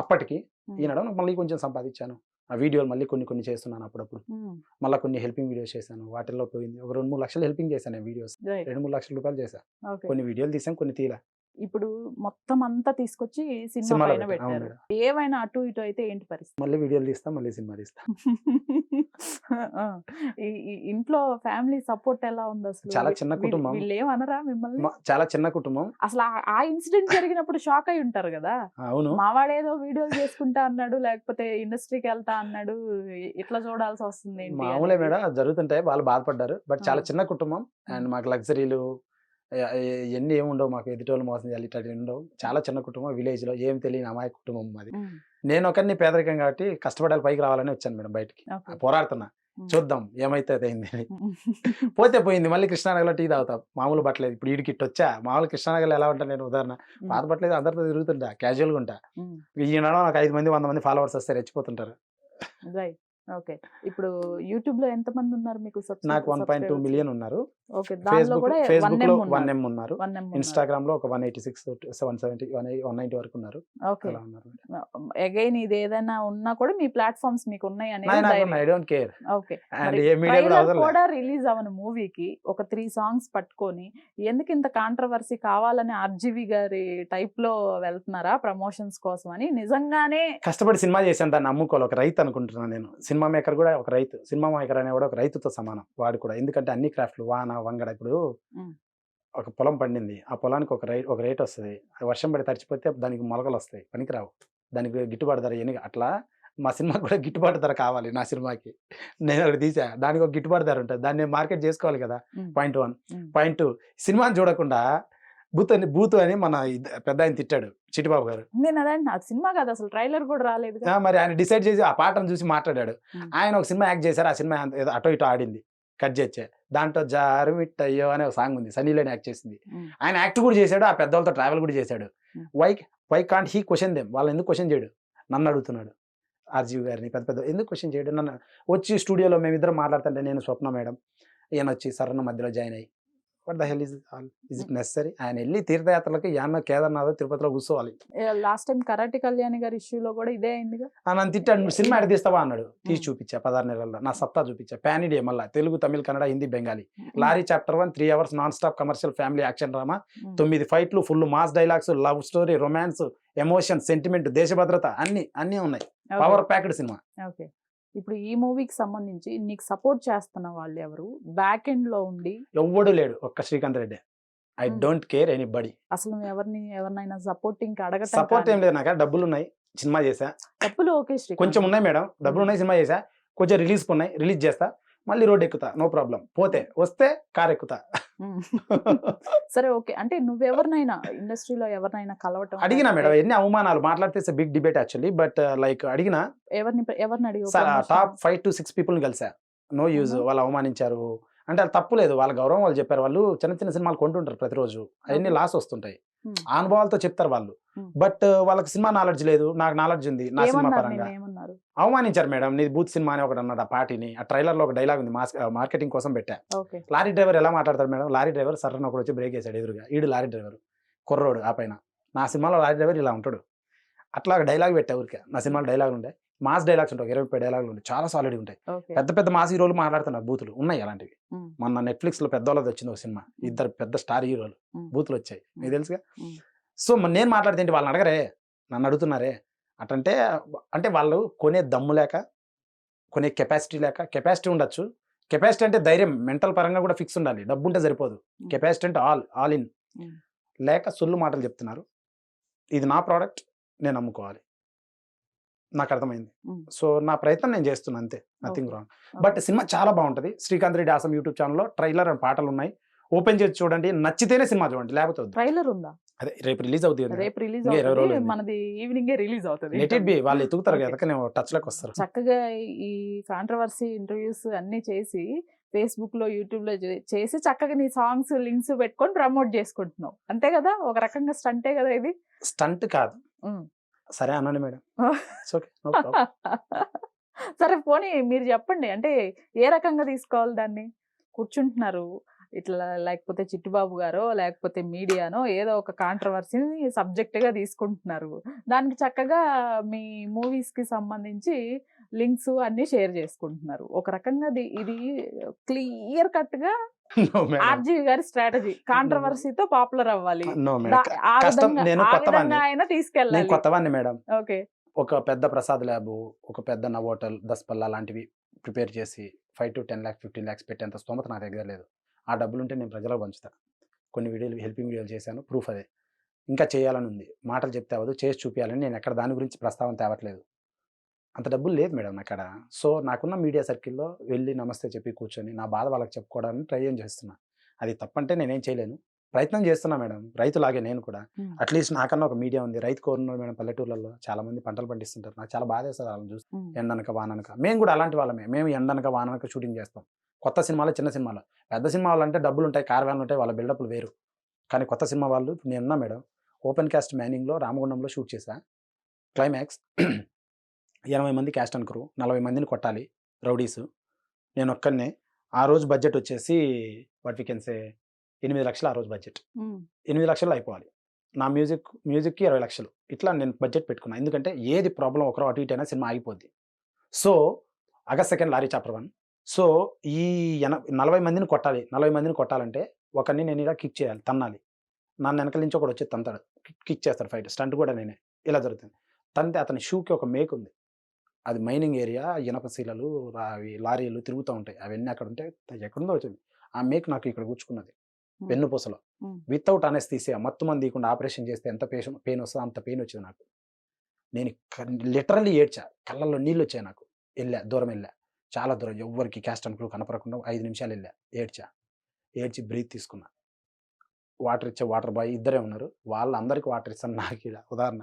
అప్పటికి ఈనడం. మళ్ళీ కొంచెం సంపాదించాను. ఆ వీడియోలు మళ్ళీ కొన్ని చేస్తున్నాను అప్పుడప్పుడు. మళ్ళీ కొన్ని హెల్పింగ్ వీడియోస్ చేశాను. వాటిల్లో పోయింది ఒక 2-3 లక్షలు హెల్పింగ్ చేశాను నేను. వీడియోస్ 2-3 లక్షల రూపాయలు చేశాను. కొన్ని వీడియోలు తీసాం, కొన్ని తీలా. ఇప్పుడు మొత్తం అంతా తీసుకొచ్చి సినిమా సినిమాలో పైన పెట్టాను. అవును పెట్టారు. మేడం. ఏవైనా అటు ఇటు అయితే ఏంటి పరిస్థితి? మళ్ళీ వీడియోలు తీస్తాం, మళ్ళీ సినిమా తీస్తాం. ఆ, ఈ ఇంట్లో ఫ్యామిలీ సపోర్ట్ ఎలా ఉంది అసలు? చాలా చిన్న కుటుంబం. వీళ్ళు ఏమనరా మిమ్మల్ని? చాలా చిన్న కుటుంబం. అసలు ఆ ఇన్సిడెంట్ జరిగినప్పుడు షాక్ అయి ఉంటారు కదా. అవును. మావాడేదో వీడియోలు చేసుకుంటా అన్నాడు, లేకపోతే ఇండస్ట్రీకి వెళ్తా అన్నాడు, ఇట్లా చూడాల్సి వస్తుంది ఏంటి మామూలే అనేది. మేడం, అది జరుగుతుంటాయి. వాళ్ళు బాధపడ్డారు. బట్ చాలా చిన్న కుటుంబం. అండ్ మాకు లగ్జరీలు ఇవన్నీ ఏమి ఉండవు. మాకు ఎదుటోళ్ళు మోసం చేయాలి ఇట్లాంటివి ఉండవు. చాలా చిన్న కుటుంబం, విలేజ్ లో ఏం తెలియని అమాయ కుటుంబం మాది. నేను ఒకరిని పేదరికం కాబట్టి కష్టపడాలి, పైకి రావాలని వచ్చాను మేడం బయటికి. Okay. పోరాడుతున్నా, చూద్దాం ఏమైతే అయింది అని. పోతే పోయింది. మళ్ళీ కృష్ణానగర్లో టీ తాగుతా. మామూలు బట్టలేదు. ఇప్పుడు ఈడికి ఇట్టు వచ్చా. మామూలు కృష్ణానగర్లో ఎలా ఉంటాను నేను? ఉదాహరణ, పాత బట్టలేదు, అందరితో తిరుగుతుంటా, క్యాజువల్గా ఉంటా. ఈయన నాకు 5 మంది 100 మంది ఫాలోవర్స్ వస్తే రెచ్చిపోతుంటారు. రైట్. ఓకే. ఇప్పుడు యూట్యూబ్ లో ఎంత మంది ఉన్నారు మీకు? నాకు 1.2 మిలియన్ ఉన్నారు. ఓకే. దానిలో కూడా ఫేస్బుక్ లో 1M 1M ఉన్నారు. ఉన్నారు. ఇన్స్టాగ్రామ్ లో ఒక 186 770 190 వరకు ఉన్నారు. ఓకే. అలా ఉన్నారు. అగైన్ ఇది ఏదైనా ఉన్నా కూడా మీ ప్లాట్ఫామ్స్ మీకు ఉన్నాయి అనేది ధైర్యం. I don't care. Okay. And A media కూడా అవసరం లేదు. కూడా రిలీజ్ అవన మూవీకి ఒక 3 సాంగ్స్ పట్టుకొని ఎందుకు ఇంత కాంట్రవర్సీ కావాలని ఆర్జీవి గారి టైప్ లో వెళ్తున్నారా ప్రమోషన్స్ కోసం అని? నిజంగానే కష్టపడి సినిమా చేశాను, దాన్ని అమ్ముకోవాలి. ఒక రైతు అనుకుంటున్నాను నేను. సినిమా మేకర్ కూడా ఒక రైతు. సినిమా మేకర్ అనే కూడా ఒక రైతుతో సమానం వాడు కూడా. ఎందుకంటే అన్ని క్రాఫ్ట్లు, వాన వంగడ. ఇప్పుడు ఒక పొలం పండింది, ఆ పొలానికి ఒక రేట్ వస్తుంది. వర్షం పడి తడిచిపోతే దానికి మొలకలు వస్తాయి, పనికిరావు. దానికి గిట్టుబాటు ధర ఎన్ని. అట్లా మా సినిమాకి కూడా గిట్టుబాటు ధర కావాలి. నా సినిమాకి నేను ఒకటి తీసా, దానికి ఒక గిట్టుబాటు ధర ఉంటుంది. దాన్ని మార్కెట్ చేసుకోవాలి కదా. పాయింట్ 1. పాయింట్ 2, సినిమాని చూడకుండా బూతు అని మన పెద్ద ఆయన తిట్టాడు, చిట్టిబాబు గారు. నేను అదండి, ఆ సినిమా కాదు అసలు, ట్రైలర్ కూడా రాలేదు. మరి ఆయన డిసైడ్ చేసి ఆ పాటను చూసి మాట్లాడాడు. ఆయన ఒక సినిమా యాక్ట్ చేశారు. ఆ సినిమా అటో ఇటో ఆడింది, కట్ చేచ్చే. దాంట్లో జారు మిట్టయ్యో అనే ఒక సాంగ్ ఉంది, సన్నీ లేని యాక్ట్ చేసింది. ఆయన యాక్ట్ కూడా చేశాడు, ఆ పెద్దవాళ్ళతో ట్రావెల్ కూడా చేశాడు. Why can't he question them? వాళ్ళు ఎందుకు క్వశ్చన్ చేయడు? నన్ను అడుగుతున్నాడు. ఆర్జీవి గారిని పెద్ద ఎందుకు క్వశ్చన్ చేయడు? నన్ను వచ్చి స్టూడియోలో మేమిద్దరం మాట్లాడుతుంటే నేను స్వప్న మేడం ఈయన వచ్చి సరణ మధ్యలో జాయిన్ అయ్యి what the hell is it necessary? ఆయన వెళ్ళి తీర్థయాత్రలకి యాన్న కేదార్నాథ్ తిరుపతిలో కూర్చోవాలి. లాస్ట్ టైం కరాటి కళ్యాణి గారి ఇష్యూలో కూడా ఇదే అయిందిగా. నన్ను తిట్టాడు. సినిమా ఎడ తీస్తావా అన్నాడు. తీసి చూపించా 16 నెలల్లో నా సత్తా చూపించా. పాన్ ఇండియా, మళ్ళీ Telugu, Tamil, Kannada, Hindi, Bengali. Lorry chapter 1 3 hours non stop commercial family action drama. 9 ఫైట్లు, full mass dialogues, love story, romance, emotion, sentiment, దేశభద్రత అన్ని ఉన్నాయి. Power packed cinema. ఓకే. ఇప్పుడు ఈ మూవీకి సంబంధించి నీకు సపోర్ట్ చేస్తున్న వాళ్ళు ఎవరు? బ్యాక్ ఎండ్ లో ఉండి ఎవ్వడు లేడు, ఒక్క Srikanth Reddy. I don't care anybody. అసలు నువ్వు ఎవరినైనా సపోర్టింగ్ అడగటం? సపోర్ట్ ఏం లేదు. నాకు డబ్బులు ఉన్నాయి, సినిమా చేసా. డబ్బులు ఓకే కొంచెం ఉన్నాయి మేడం, డబ్బులు ఉన్నాయి, సినిమా చేసా. కొంచెం రిలీజ్ చేస్తా, మళ్ళీ రోడ్ ఎక్కుతా, నో ప్రాబ్లం. వస్తే కార్ ఎక్కుతా. సరే ఓకే. అంటే నువ్వెవరినైనా ఇండస్ట్రీలో ఎవరినైనా కలవటం అడిగినా మేడం, ఎన్ని అవమానాలు మాట్లాడితే big debate actually. But like అడిగినా, ఎవరిని అడిగి టాప్ 5 to 6 people కలిసా. No use. వాళ్ళు అవమానించారు అంటే అది తప్పు లేదు, వాళ్ళ గౌరవం వాళ్ళు చెప్పారు. వాళ్ళు చిన్న సినిమాలు కొంటుంటారు ప్రతిరోజు, అవన్నీ లాస్ వస్తుంటాయి. అనుభవాలతో చెప్తారు వాళ్ళు. బట్ వాళ్ళకి సినిమా నాలెడ్జ్ లేదు, నాకు నాలెడ్జ్ ఉంది. నా సినిమా పరంగా ఏమన్నారు? అవమానించారు మేడం. నీది బూత్ సినిమా అని ఒకటి అన్నాడు ఆ పార్టీని. ఆ ట్రైలర్‌లో ఒక డైలాగ్ ఉంది. మార్కెటింగ్ కోసం పెట్టా. ఓకే. లారీ డ్రైవర్ ఎలా మాట్లాడతాడు మేడం? లారీ డ్రైవర్ సర్రన ఒకడొచ్చి బ్రేక్ ఏసాడు ఎదురుగా. ఈడు లారీ డ్రైవర్. కుర్రోడు ఆ పైన. నా సినిమాలో లారీ డ్రైవర్ ఇలా ఉంటాడు. అట్లా ఒక డైలాగ్ పెట్టా ఊరికే. నా సినిమాలో డైలాగులు ఉంటాయి. మాస్ డైలాగ్స్ ఉంటాయి. 20, 30 డైలాగులు ఉంటాయి. చాలా సాలిడ్‌గా ఉంటాయి. ఓకే. పెద్ద పెద్ద మాస్ హీరోలు మాట్లాడుతున్నారు బూతులు. ఉన్నాయి అలాంటివి. హ్మ్. మొన్న నెట్‌ఫ్లిక్స్‌లో పెద్దోళ్ళది వచ్చింది ఒక సినిమా. ఇద్దరు పెద్ద స్టార్ హీరోలు బూతులు వచ్చాయి. మీకు తెలుసుగా. హ్మ్. సో నేను మాట్లాడితే ఏంటి వాళ్ళని అడగరే, నన్ను అడుగుతున్నారే అటంటే, అంటే వాళ్ళు కొనే దమ్ము లేక, కొనే కెపాసిటీ లేక. కెపాసిటీ ఉండొచ్చు. కెపాసిటీ అంటే ధైర్యం, మెంటల్ పరంగా కూడా ఫిక్స్ ఉండాలి. డబ్బు ఉంటే సరిపోదు. కెపాసిటీ అంటే ఆల్ ఇన్. లేక సొల్లు మాటలు చెప్తున్నారు. ఇది నా ప్రోడక్ట్, నేను అమ్ముకోవాలి. నాకు అర్థమైంది. సో నా ప్రయత్నం నేను చేస్తున్నా అంతే. Nothing wrong. బట్ సినిమా చాలా బాగుంటది. శ్రీకాంత్ రెడ్డి ఆసం యూట్యూబ్ ఛానల్లో ట్రైలర్ అండ్ పాటలు ఉన్నాయి. ఓపెన్ చేసి చూడండి. నచ్చితేనే సినిమా చూడండి, లేకపోతే వద్దు. ట్రైలర్ ఉందా? అదే రేపు రిలీజ్ అవుతుంది కదా. రేపు రిలీజ్ ఇంకా 20 అవుతుంది. రోజులు ఉంది. మనది ఈవినింగే రిలీజ్ అవుతుంది. Let it be. వాళ్ళు ఎతుకుతారు Okay. కదా, నేను టచ్ లోకి వస్తారు. చక్కగా ఈ కాంట్రవర్సీ ఇంటర్వ్యూస్ అన్ని చేసి ఫేస్బుక్ లో, యూట్యూబ్ లో చేసి చక్కగా నీ సాంగ్స్ లింక్స్ పెట్టుకొని ప్రమోట్ చేసుకుంటున్నావు. అంతే కదా, ఒక రకంగా స్టంటే కదా ఇది. స్టంట్ కాదు. ఉమ్. సరే అనండి madam. It's okay, no problem. సరే పోనీ మీరు చెప్పండి, అంటే ఏ రకంగా తీసుకోవాలి దాన్ని? కూర్చుంటున్నారు ఇట్లా, లేకపోతే చిట్టుబాబు గారో లేకపోతే మీడియానో ఏదో ఒక కాంట్రవర్సీని సబ్జెక్ట్ గా తీసుకుంటున్నారు. దానికి చక్కగా మీ మూవీస్ కి సంబంధించి లింక్స్ అన్ని షేర్ చేసుకుంటున్నారు. ఒక రకంగా ఇది క్లియర్ కట్ గా నో మేడం. ఆర్జీవి గారి స్ట్రాటజీ, కాంట్రవర్సీతో పాపులర్ అవ్వాలి. No madam. ఆ కష్టం. విధంగా నేను ఆ కొత్తవాడిని. విధంగా ఆయన నేను తీసుకెళ్ళాలి. కొత్తవాడిని మేడం. ఓకే. ఒక పెద్ద ప్రసాద్ ల్యాబ్, ఒక పెద్ద నవోటల్, దస్పల్లా లాంటివి ప్రిపేర్ చేసి 5 to 10 lakhs 15 lakhs పెట్టేంత స్తోమత నా దగ్గర లేదు. ఆ డబ్బులుంటే నేను ప్రజలకు పంచుతా. కొన్ని వీడియోలు, హెల్పింగ్ వీడియోలు చేశాను. ప్రూఫ్ అదే. ఇంకా చేయాలని ఉంది. మాటలు చెప్తే అవ్వదు, చేసి చూపించాలని నేను ఎక్కడ దాని గురించి ప్రస్తావన తేవట్లేదు. అంత డబ్బులు లేదు మేడం అక్కడ. సో నాకున్న మీడియా సర్కిల్లో వెళ్ళి నమస్తే చెప్పి కూర్చొని నా బాధ వాళ్ళకి చెప్పుకోవడానికి ట్రై చేస్తున్నా. అది తప్పంటే నేనేం చేయలేను. ప్రయత్నం చేస్తున్నా మేడం. రైతులాగే నేను కూడా. అట్లీస్ట్ నాకన్నా ఒక మీడియా ఉంది. రైతు కోరున్నారు మేడం. పల్లెటూర్లలో చాలా మంది పంటలు పండిస్తుంటారు. నాకు చాలా బాధేస్తుంది వాళ్ళని చూసి. ఎండనక వాననక మేము కూడా అలాంటి వాళ్ళమే. మేము ఎండనక వాననక షూటింగ్ చేస్తాం. కొత్త సినిమాలు, చిన్న సినిమాలు. పెద్ద సినిమా వాళ్ళంటే డబ్బులు ఉంటాయి, కార్వాన్లు ఉంటాయి, వాళ్ళ బిల్డప్లు వేరు. కానీ కొత్త సినిమా వాళ్ళు, నేనున్నా మేడం. ఓపెన్ క్యాస్ట్ మ్యానింగ్లో రామగుండంలో షూట్ చేశా. క్లైమాక్స్ 80 మంది క్యాస్ట్ అండ్ క్రూ, 40 మందిని కొట్టాలి రౌడీసు. నేను ఒక్కనే. ఆ రోజు బడ్జెట్ వచ్చేసి వాట్ వీ కెన్ సే 8 లక్షలు ఆ రోజు బడ్జెట్. 8 లక్షలు అయిపోవాలి. నా మ్యూజిక్కి 20 లక్షలు. ఇట్లా నేను బడ్జెట్ పెట్టుకున్నా. ఎందుకంటే ఏది ప్రాబ్లం ఒకరో అటు ఇటు అయినా సినిమా ఆగిపోద్ది. So August 2 lorry chapter 1. So ఈ 40 మందిని కొట్టాలి. 40 మందిని కొట్టాలంటే ఒకరిని నేను ఇలా కిక్ చేయాలి, తన్నాలి. నన్ను వెనకాల నుంచి ఒకడు వచ్చి తంతాడు, కిక్ చేస్తాడు, ఫైట్ స్టంట్ కూడా నేనే. ఇలా జరుగుతుంది. తంతే అతని షూకి ఒక మేక్ ఉంది. అది మైనింగ్ ఏరియా, ఇనప శీలలు, అవి లారీలు తిరుగుతూ ఉంటాయి. అవన్నీ అక్కడ ఉంటే ఎక్కడుందో వచ్చింది. ఆ మేక్ నాకు ఇక్కడ కూర్చుకున్నది వెన్నుపూసలో. వితౌట్ అనెస్థీసియా, మత్తు మంది తీయకుండా ఆపరేషన్ చేస్తే ఎంత పెయిన్ వస్తుందో అంత పెయిన్ వచ్చింది నాకు. నేను లిటరల్లీ ఏడ్చా. కళ్ళల్లో నీళ్ళు వచ్చాయి నాకు. దూరం వెళ్ళా, చాలా దూరం. ఎవ్వరికి క్యాస్ట్ అండ్ క్రూ కనపడకుండా 5 నిమిషాలు వెళ్ళా. ఏడ్చి బ్రీత్ తీసుకున్నా. వాటర్ ఇచ్చే వాటర్ బాయ్ ఇద్దరే ఉన్నారు. వాళ్ళందరికీ వాటర్ ఇస్తాను, నాకు ఇలా ఉదాహరణ.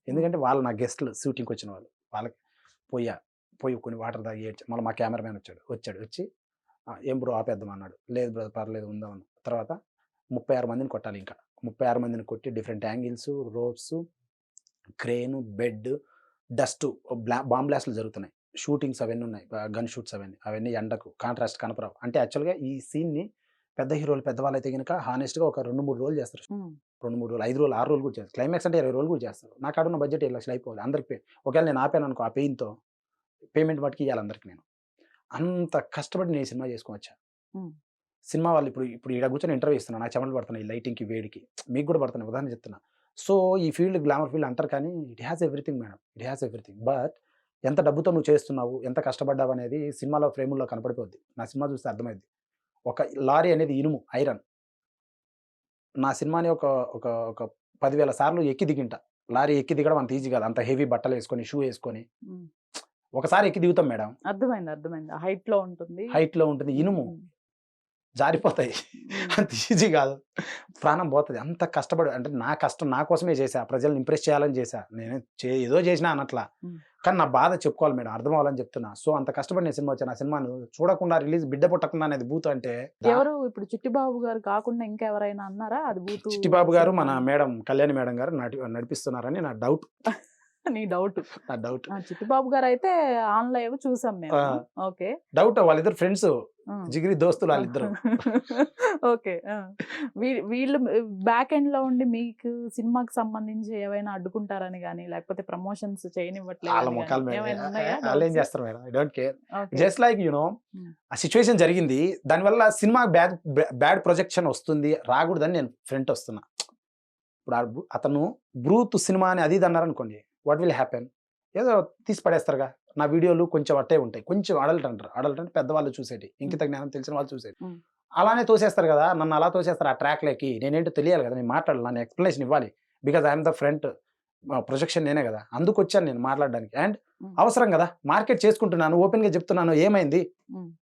ఎందుకంటే వాళ్ళు నా గెస్ట్లు, షూటింగ్కి వచ్చిన వాళ్ళు. వాళ్ళకి పోయి కొన్ని వాటర్ తాగి ఏడ్చా. మళ్ళీ మా కెమెరామ్యాన్ వచ్చి ఏం బ్రో ఆపేద్దాం అన్నాడు. లేదు బ్రో పర్లేదు ఉందాం అన్న. తర్వాత 36 మందిని కొట్టాలి. ఇంకా 36 మందిని కొట్టి different angles, ropes, crane, bed, dust, bomb బ్లాస్ట్లు జరుగుతున్నాయి. షూటింగ్స్ అవన్నీ ఉన్నాయి, గన్ షూట్స్ అవన్నీ ఎండకు కాంట్రాస్ట్ కనపరావు. అంటే యాక్చువల్గా ఈ సీన్ని పెద్ద హీరోలు, పెద్దవాళ్ళు అయితే కనుక హానెస్ట్గా ఒక 2-3 రోజులు చేస్తారు. 2-3 రోజులు, 5 రోజులు, 6 రోజులు కూడా చేస్తారు. క్లైమాక్స్ అంటే 20 రోజులు కూడా చేస్తారు. నాకు ఆడున్న బడ్జెట్ 7 లక్షలు అయిపోవాలి అందరికి. ఒకవేళ నేను ఆపాను అనుకో, ఆ పెయిన్తో పేమెంట్ మటుకు ఇవ్వాలి అందరికి. నేను అంత కష్టపడి నేను సినిమా చేసుకోవచ్చా. సినిమా వాళ్ళు ఇప్పుడు ఇక్కడ కూర్చొని ఇంటర్వ్యూ ఇస్తున్నాను, నాకు చెమటలు పడుతున్నాయి లైటింగ్కి, వేడికి. మీకు కూడా పడుతున్నాయి, ఉదాహరణ చెప్తున్నా. సో ఈ ఫీల్డ్ గ్లామర్ ఫీల్డ్ అంటారు, కానీ it has everything madam. It has everything. But ఎంత డబ్బుతో నువ్వు చేస్తున్నావు, ఎంత కష్టపడ్డావు అనేది సినిమాలో ఫ్రేముల్లో కనపడిపోద్ది. నా సినిమా చూస్తే అర్థమైంది. ఒక లారీ అనేది ఇనుము, ఐరన్. నా సినిమాని ఒక 10,000 సార్లు ఎక్కి దిగింట. లారీ ఎక్కి దిగడం అంత ఈజీ కాదు. అంత హెవీ బట్టలు వేసుకొని, షూ వేసుకొని ఒకసారి ఎక్కి దిగుతాం మేడం. అర్థమైంది. హైట్ లో ఉంటుంది, ఇనుము జారిపోతాయి. అంత ఈజీ కాదు, ప్రాణం పోతుంది. అంత కష్టపడి, అంటే నా కష్టం నా కోసమే చేశా, ప్రజల్ని ఇంప్రెస్ చేయాలని చేశా. నేను ఏదో చేసినా అన్నట్లా, కానీ నా బాధ చెప్పుకోవాలి మేడం, అర్థం అవ్వాలని చెప్తున్నా. సో అంత కష్టపడి నేను సినిమా వచ్చాను. ఆ సినిమాను చూడకుండా రిలీజ్, బిడ్డ పుట్టకుండా అనేది బూత్ అంటే ఎవరు? ఇప్పుడు చిట్టిబాబు గారు కాకుండా ఇంకెవరైనా అన్నారా అది బూత్? చిట్టిబాబు గారు, మన మేడం కళ్యాణి మేడం గారు నడిపిస్తున్నారని నా డౌట్. నీ డౌట్. నా డౌట్. చిట్టిబాబు గారు అయితే ఆన్ లైవ్ చూసాం మేము. ఓకే. డౌట్ వాళ్ళిద్దరు ఫ్రెండ్స్, జిగిరి దోస్తులు వాళ్ళిద్దరు. ఓకే. వీళ్ళు బ్యాక్ ఎండ్ లో ఉండి మీకు సినిమాకి సంబంధించి ఏవైనా అడ్డుకుంటారని గానీ లేకపోతే ప్రమోషన్స్ వాళ్ళ చేయనివ్వట్లేదు ముఖాలు మేడం ఏమైనా ఉన్నాయా? వాళ్ళు ఏం doubts? చేస్తారు madam, I don't care. Okay. Just like you know Hmm. ఆ సిచ్యువేషన్ జరిగింది, దానివల్ల సినిమా బ్యాడ్ ప్రొజెక్షన్ వస్తుంది, రాకూడదని నేను ఫ్రంట్ వస్తున్నా. ఇప్పుడు అతను బ్రూత్ సినిమా అని అది ఇది అన్నారు అనుకోండి, వాట్ విల్ హ్యాపెన్? ఏదో తీసి పడేస్తారుగా. నా వీడియోలు కొంచెం అట్టే ఉంటాయి, కొంచెం అడల్ట్ అంటారు. అడల్ట్ అంటే పెద్దవాళ్ళు చూసేటి, ఇంకిత జ్ఞానం తెలిసిన వాళ్ళు చూసేటి. అలానే తోసేస్తారు కదా, నన్ను అలా తోసేస్తారు ఆ ట్రాక్లోకి. నేనేంటో తెలియాలి కదా, నేను మాట్లాడాలి, నన్ను ఎక్స్ప్లెనేషన్ ఇవ్వాలి. Because I'm the front, projection నేనే కదా, అందుకు వచ్చాను నేను మాట్లాడడానికి. అండ్ అవసరం కదా, మార్కెట్ చేసుకుంటున్నాను, ఓపెన్ గా చెప్తున్నాను. ఏమైంది?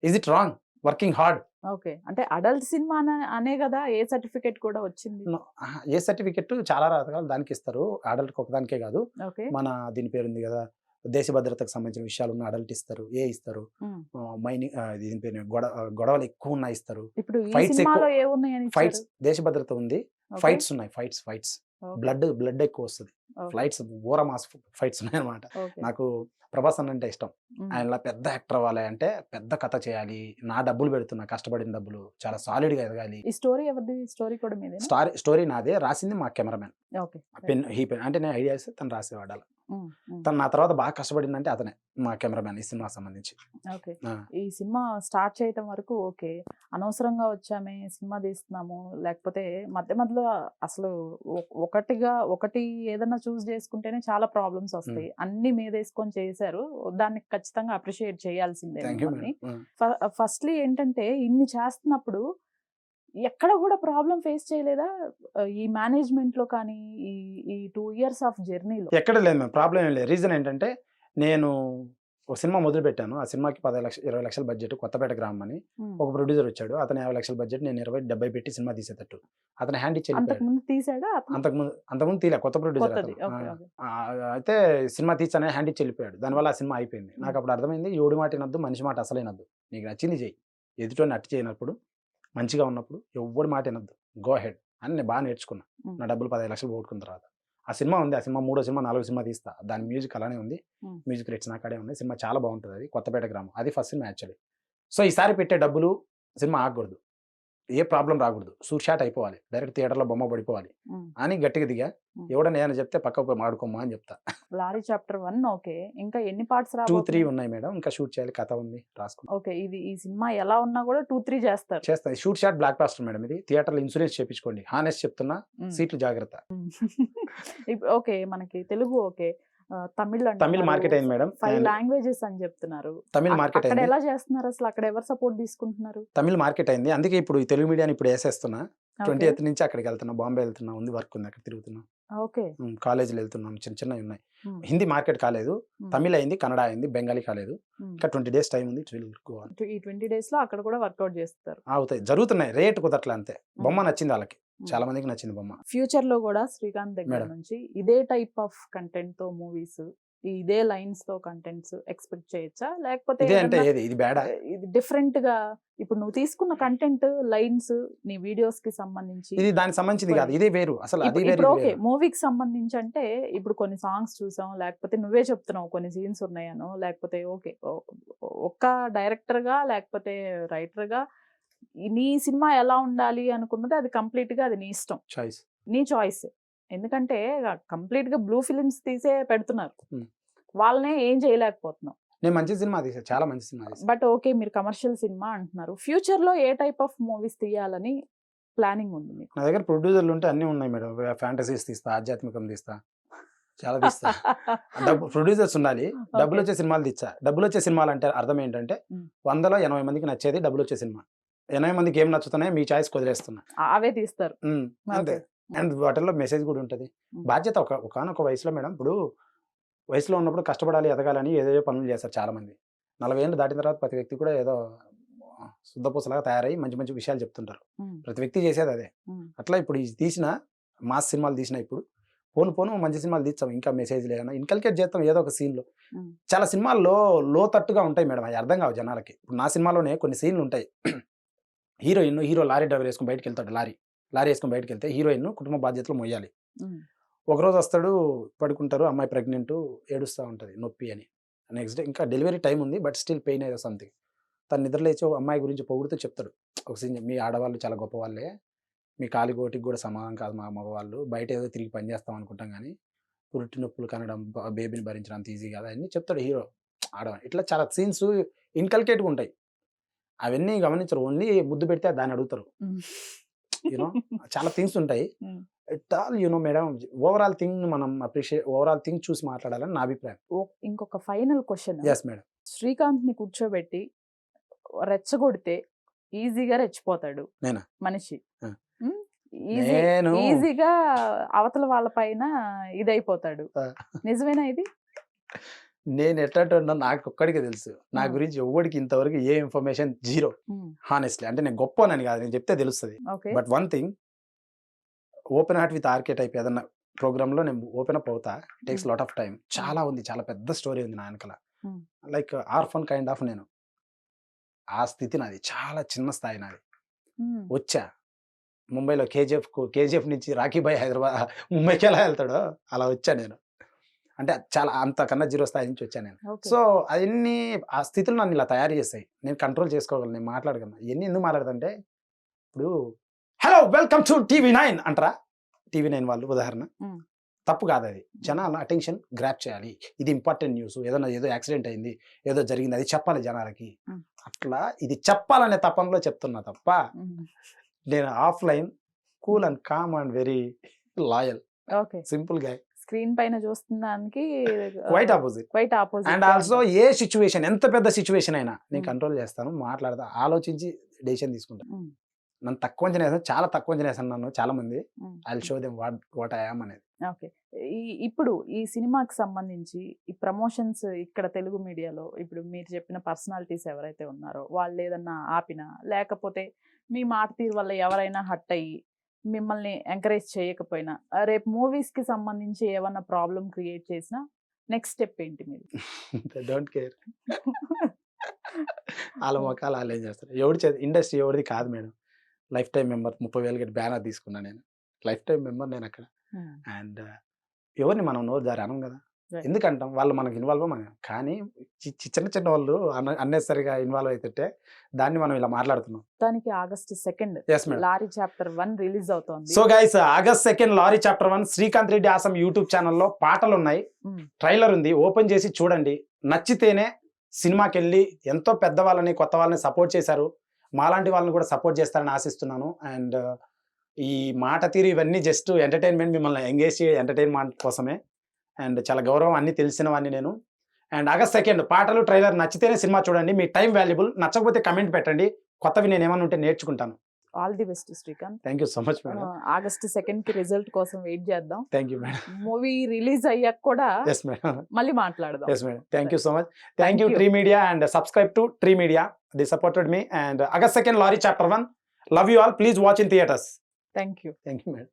Is it wrong? Working hard. Okay. అంటే అడల్ట్ సినిమా అనే కదా ఏ సర్టిఫికేట్ కూడా వచ్చింది. ఏ సర్టిఫికెట్ చాలా రకాలు దానికి ఇస్తారు, అడల్ట్ ఒకదానికే కాదు. ఓకే. మన దీని పేరు ఉంది కదా, దేశ భద్రతకు సంబంధించిన విషయాలు ఉన్న అడల్ట్ ఇస్తారు, ఇస్తారు. మైనింగ్ దీని పేరు గొడవలు ఎక్కువ ఉన్నాయి ఇస్తారు. ఇప్పుడు ఈ Fights సినిమాలో ఎక్కువ. ఏమున్నాయని ఫైట్స్, దేశ భద్రత ఉంది, ఫైట్స్ ఉన్నాయి, ఫైట్స్ బ్లడ్ ఎక్కువ వస్తుంది, ఫ్లైట్స్ ఊర మాస్ ఫైట్స్ ఉన్నాయి అనమాట. నాకు ప్రభాస్ అన్న అంటే ఇష్టం. ఆయనలా పెద్ద యాక్టర్ అవ్వాలి అంటే పెద్ద కథ చేయాలి, నా డబ్బులు పెడుతున్నా, కష్టపడిన డబ్బులు చాలా సాలిడ్ గా ఎదగాలి. ఈ స్టోరీ ఎవరిది? స్టోరీ కూడా మీదే? స్టోరీ నాదే, రాసింది మా కెమెరామెన్. ఓకే. పెన్ అంటే నేను ఐడియా ఇస్తే తను రాసేవాడు. అలా తను నా తర్వాత బాగా కష్టపడిందంటే అతనే మా కెమెరామెన్ ఈ సినిమా సంబంధించి. ఓకే. ఈ సినిమా స్టార్ట్ చేయటం వరకు ఓకే, అనవసరంగా వచ్చామే సినిమా తీస్తున్నాము, లేకపోతే మధ్యలో అసలు ఒకటి ఏదన్నా చూస్ చేసుకుంటేనే చాలా ప్రాబ్లమ్స్ వస్తాయి, అన్ని మీదేసుకొని చేశారు, దాన్ని ఖచ్చితంగా అప్రిషియేట్ చేయాల్సిందే. ఫస్ట్లీ ఏంటంటే ఇన్ని చేస్తున్నప్పుడు ఎక్కడ కూడా ప్రాబ్లం ఫేస్ చేయలేదా ఈ మేనేజ్మెంట్ లో కానీ ఈ 2 years ఆఫ్ జర్నీలో? ఎక్కడ లేదు మ్యామ్, ప్రాబ్లం ఏం లేదు. రీజన్ ఏంటంటే నేను ఒక సినిమా మొదలు పెట్టాను, ఆ సినిమాకి 20 లక్షల బడ్జెట్, కొత్తపేట గ్రామం అని ఒక ప్రొడ్యూసర్ వచ్చాడు. అతను 50 లక్షల బడ్జెట్, నేను 70 పెట్టి సినిమా తీసేటట్టు అతను హ్యాండ్ ఇచ్చి వెళ్ళిపోయాడు. అంతకుముందు తీసాడా? అంతకుముందు తీలే, కొత్త ప్రొడ్యూసర్. అయితే సినిమా తీసానే హ్యాండ్ ఇచ్చి వెళ్ళిపోయాడు. దానివల్ల ఆ సినిమా అయిపోయింది. నాకు అప్పుడు అర్థమైంది, ఎవడి మాట వినొద్దు, మనిషి మాట అసలైనద్దు. నీకు నచ్చింది చెయ్యి, ఎదుటోని అట్టు చేయనప్పుడు, మంచిగా ఉన్నప్పుడు ఎవడి మాట వినొద్దు, గో హెడ్ అని నేను బాగా నేర్చుకున్నా. నా డబ్బులు 15 లక్షలు పోగొట్టుకున్న తర్వాత ఆ సినిమా ఉంది, ఆ సినిమా 3వ సినిమా 4వ సినిమా తీస్తా, దాని మ్యూజిక్ అలానే ఉంది, మ్యూజిక్ రేట్స్ నా కాడే ఉంది. సినిమా చాలా బాగుంటుంది, అది కొత్తపేట గ్రామం, అది ఫస్ట్ సినిమా యాక్చువల్లీ. సో ఈసారి పెట్టే డబ్బులు సినిమా ఆగకూడదు, ఏ ప్రాబ్లం రాకూడదు, షూట్ షాట్ అయిపోవాలి, డైరెక్ట్ థియేటర్లో బొమ్మ పడిపోవాలి అని గట్టిగా దిగా. ఎవడన్నా ఏమైనా చెప్తే పక్క పోయి మాడుకోమా అని చెప్తా. లారీ చాప్టర్ 1 ఓకే, ఇంకా ఎన్ని పార్ట్స్ 2, 3 ఉన్నాయి మేడం, ఇంకా షూట్ చేయాలి, కథ ఉంది, రాసుకున్నా. ఓకే. ఈ సినిమా ఎలా ఉన్నా కూడా 2, 3 చేస్తారు. Sure shot blockbuster madam, ఇది థియేటర్లో ఇన్సూరెన్స్ చేయించుకోండి, హానెస్ట్ చెప్తున్నా, సీట్లు జాగ్రత్త. ఓకే, మనకి తెలుగు ఓకే, తమిళ్ మార్కెట్ అయింది మేడం, 5 లాంగ్వేజెస్ అని చెప్తున్నారు. తమిళ్ మార్కెట్ అయింది. ఎలా చేస్తున్నారు అసలు? అక్కడ ఎవరు సపోర్ట్ తీసుకుంటున్నారు? తమిళ్ మార్కెట్ అయింది, అందుకే ఇప్పుడు ఈ తెలుగు మీడియాని ఇప్పుడు వేసేస్తున్నా. 28th నుంచి అక్కడికి వెళ్తున్నా, బాంబే వెళ్తున్నా, ఉంది వర్క్ ఉంది, అక్కడ తిరుగుతున్నా. ఓకే. కాలేజీలు వెళ్తున్నాం, చిన్నవి ఉన్నాయి. హిందీ మార్కెట్ కాలేదు, తమిళ్ అయింది, కన్నడ అయింది, బెంగాలీ కాలేదు. ఇంకా 20 days టైం ఉంది. ఈ 20 days లో అక్కడ కూడా వర్కౌట్ చేస్తారు. అవుతాయి, జరుగుతున్నాయి, రేట్ కుదరట్లే అంతే. బొమ్మ నచ్చింది వాళ్ళకి, చాలా మందికి నచ్చింది బొమ్మ. ఫ్యూచర్ లో కూడా శ్రీకాంత్ దగ్గర నుంచి ఇదే టైప్ ఆఫ్ కంటెంట్ తో మూవీస్, ఇదే లైన్స్ తో కంటెంట్స్ ఎక్స్పెక్ట్ చేయొచ్చా, లేకపోతే ఇది డిఫరెంట్ గా ఇప్పుడు నువ్వు తీసుకున్న కంటెంట్ లైన్స్ నీ వీడియోస్ కి సంబంధించి ఇది దానికి సంబంధించింది కాదు, ఇదే వేరు అసలు. ఓకే, మూవీకి సంబంధించి అంటే ఇప్పుడు కొన్ని సాంగ్స్ చూసాం, లేకపోతే నువ్వే చెప్తున్నావు కొన్ని సీన్స్ ఉన్నాయను, లేకపోతే ఓకే ఒక్క డైరెక్టర్ గా లేకపోతే రైటర్ గా నీ సినిమా ఎలా ఉండాలి అనుకున్నది అది కంప్లీట్ గా అది నీ ఇష్టం, నీ చాయిస్. ఎందుకంటే కంప్లీట్ గా బ్లూ ఫిలిమ్స్ తీసే పెడుతున్నారు, వాళ్ళనే ఏం చేయలేకపోతున్నాం. నేను మంచి సినిమా తీసా, చాలా మంచి సినిమా. బట్ ఓకే, మీరు కమర్షియల్ సినిమా అంటున్నారు, ఫ్యూచర్ లో ఏ టైప్ ఆఫ్ మూవీస్ తీయాలని ప్లానింగ్ ఉంది మీకు? నా దగ్గర ప్రొడ్యూసర్లు ఉంటే అన్ని ఉన్నాయి మేడం, ఫ్యాంటసీస్ తీస్తా, ఆధ్యాత్మికం తీస్తా, చాలా తీస్తా. ప్రొడ్యూసర్స్ ఉండాలి, డబ్బులు వచ్చే సినిమాలు తీస్తా. డబ్బులు వచ్చే సినిమాలు అంటే అర్థం ఏంటంటే 100లో 80 మందికి నచ్చేది డబ్బులు వచ్చే సినిమా. 80 మందికి ఏం నచ్చుతున్నాయో మీ చాయిస్ వదిలేస్తున్నా, అవే తీస్తారు అంతే. అండ్ వాటిల్లో మెసేజ్ కూడా ఉంటుంది. బాధ్యత ఒకనొక వయసులో మేడం, ఇప్పుడు వయసులో ఉన్నప్పుడు కష్టపడాలి, ఎదగాలని ఏదో పనులు చేస్తారు చాలా మంది. 40 ఏళ్ళు దాటిన తర్వాత ప్రతి వ్యక్తి కూడా ఏదో శుద్ధపూసలాగా తయారై మంచి మంచి విషయాలు చెప్తుంటారు. ప్రతి వ్యక్తి చేసేది అదే. అట్లా ఇప్పుడు తీసిన మాస్ సినిమాలు తీసిన ఇప్పుడు పోను మంచి సినిమాలు తీస్తాం, ఇంకా మెసేజ్ లేదన్నా ఇన్కల్కేట్ చేస్తాం ఏదో ఒక సీన్లో. చాలా సినిమాల్లో లోతట్టుగా ఉంటాయి మేడం, అవి అర్థం కావు జనాలకి. ఇప్పుడు నా సినిమాలోనే కొన్ని సీన్లు ఉంటాయి, హీరో లారీ డ్రైవర్ వేసుకుని బయటకు వెళ్తాడు, లారీ వేసుకుని బయటకు వెళ్తే హీరోయిన్ కుటుంబ బాధ్యతలు మొయ్యాలి. ఒకరోజు వస్తాడు, పడుకుంటారు, అమ్మాయి ప్రెగ్నెంట్, ఏడుస్తూ ఉంటుంది నొప్పి అని. నెక్స్ట్ డే ఇంకా డెలివరీ టైం ఉంది, బట్ స్టిల్ పెయిన్ ఏదో సంథింగ్. తను నిద్రలేచి అమ్మాయి గురించి పొగుడుతూ చెప్తాడు, ఒక సీన్, మీ ఆడవాళ్ళు చాలా గొప్పవాళ్ళే, మీ కాలి గోటికి కూడా సమానం కాదు మా మగవాళ్ళు, బయట ఏదో తిరిగి పని చేస్తాం అనుకుంటాం కానీ పురిటి నొప్పులు కనడం, బేబీని భరించడం అంత ఈజీ కాదు అని చెప్తాడు హీరో. ఆడవాళ్ళు ఇట్లా చాలా సీన్స్ ఇన్కల్కేట్గా ఉంటాయి, అవన్నీ గమనించరు, ఓన్లీ ముద్దు పెడితే దాన్ని అడుగుతారు. యూనో చాలా థింగ్స్ ఉంటాయి. It all you know madam, overall thing మనం అప్రిషియేట్, ఓవరాల్ థింగ్ చూసి మాట్లాడాలని నా అభిప్రాయం. ఇంకొక final question. Yes madam. Srikanth ని కూర్చోబెట్టి రెచ్చగొడితే ఈజీగా రెచ్చిపోతాడు నేనా? మనిషి. ఆ. ఈజీగా అవతల వాళ్ళ పైన ఇదైపోతాడు. నిజమేనా ఇది? నేను ఎట్లా నాకు ఒక్కడికే తెలుసు, నా గురించి ఎవరికి ఇంతవరకు ఏ ఇన్ఫర్మేషన్ జీరో. హానెస్ట్లీ అంటే నేను గొప్పనని కాదు, నేను చెప్తే తెలుస్తుంది. But one thing, open heart with RK type ఏదన్నా ప్రోగ్రామ్ లో నేను ఓపెన్ అప్ అవుతా, టేక్స్ లాట్ ఆఫ్ టైం. చాలా ఉంది, చాలా పెద్ద స్టోరీ ఉంది నా వెనకాల. లైక్ ఆర్ఫన్ కైండ్ ఆఫ్ నేను, ఆ స్థితి నాది, చాలా చిన్న స్థాయి నాది. వచ్చా ముంబైలో కేజీఎఫ్ నుంచి రాఖీబాయ్ హైదరాబాద్ ముంబైకి ఎలా వెళ్తాడో అలా వచ్చా నేను. అంటే చాలా అంతకన్నా జీరో స్థాయి నుంచి వచ్చాను నేను. సో అవన్నీ ఆ స్థితులు నన్ను ఇలా తయారు చేస్తాయి, నేను కంట్రోల్ చేసుకోగలను, నేను మాట్లాడగలను. ఇవన్నీ ఎందుకు మాట్లాడదంటే, ఇప్పుడు హలో వెల్కమ్ టు TV9 అంటారా, TV9 వాళ్ళు ఉదాహరణ, తప్పు కాదు అది. జనాల అటెన్షన్ గ్రాప్ చేయాలి, ఇది ఇంపార్టెంట్ న్యూస్, ఏదో యాక్సిడెంట్ అయింది, ఏదో జరిగింది, అది చెప్పాలి జనాలకి. అట్లా ఇది చెప్పాలనే తపంలో చెప్తున్నా తప్ప, నేను offline cool and calm and very loyal, simple గా. స్క్రీన్ పైన చూస్తున్నానికి quite opposite. And also a situation, ఎంత పెద్ద సిచ్యువేషన్ అయినా నేను కంట్రోల్ చేస్తాను, మాట్లాడతా, ఆలోచించి డెసిషన్ తీసుకుంటాను. నన్ను తక్కువ అంచనా వేస్తాను, చాలా తక్కువ అంచనా వేస్తాను నన్ను చాలా మంది. I will show them what I am అనేది. ఓకే, ఇప్పుడు ఈ సినిమాకి సంబంధించి ఈ ప్రమోషన్స్ ఇక్కడ తెలుగు మీడియాలో ఇప్పుడు మీరు చెప్పిన పర్సనాలిటీస్ ఎవరైతే ఉన్నారో వాళ్ళు ఏదన్నా ఆపినా, లేకపోతే మీ మాట తీరు వల్ల ఎవరైనా హట్ అయ్యి మిమ్మల్ని ఎంకరేజ్ చేయకపోయినా, రేపు మూవీస్ కి సంబంధించి ఏమన్నా ప్రాబ్లం క్రియేట్ చేసినా నెక్స్ట్ స్టెప్ ఏంటి మీరు? డోంట్ కేర్, వాళ్ళ మొక్కలు వాళ్ళు ఏం చేస్తారు. ఇండస్ట్రీ ఎవరిది కాదు madam. Life time member, 30,000 banner తీసుకున్నా నేను, లైఫ్ టైం మెంబర్ నేను అక్కడ. అండ్ ఎవరిని మనం నోరు జారి అనం కదా, ఎందుకంటాం, వాళ్ళు మనకి ఇన్వాల్వ్ మనం. కానీ చిన్న చిన్న వాళ్ళు అన్నెసరిగా ఇన్వాల్వ్ అవుతుంటే దాన్ని మనం ఇలా మాట్లాడుతున్నాం. దానికి August 2nd lorry chapter 1 release అవుతోంది. So guys, August 2nd lorry chapter 1 Srikanth Reddy awesome YouTube ఛానల్లో పాటలు ఉన్నాయి, ట్రైలర్ ఉంది, ఓపెన్ చేసి చూడండి. నచ్చితేనే సినిమాకి వెళ్ళి, ఎంతో పెద్దవాళ్ళని కొత్త వాళ్ళని సపోర్ట్ చేశారు, మాలాంటి వాళ్ళని కూడా సపోర్ట్ చేస్తారని ఆశిస్తున్నాను. అండ్ ఈ మాట తీరు ఇవన్నీ జస్ట్ ఎంటర్టైన్మెంట్, మిమ్మల్ని ఎంగేజ్ చేయ ఎంటర్టైన్మెంట్ కోసమే. అండ్ చాలా గౌరవం, అన్ని తెలిసిన వాడిని నేను. అండ్ August 2nd పాటలు, ట్రైలర్ నచ్చితేనే సినిమా చూడండి. మీ టైం వాల్యుబుల్, నచ్చకపోతే కమెంట్ పెట్టండి, కొత్తవి నేను ఏమైనా ఉంటే నేర్చుకుంటాను. All the best Srikanth. Thank you so much madam. August 2nd కి రిజల్ట్ కోసం వెయిట్ చేద్దాం. Thank you madam. Movie release అయ్యాక కూడా ఎస్ మేడం మళ్ళీ మాట్లాడదాం. Yes madam, thank you so much. Thank you tree media, and subscribe to tree media, they supported me. And August 2nd lorry chapter 1, love you all, please watch in theatres. Thank you madam.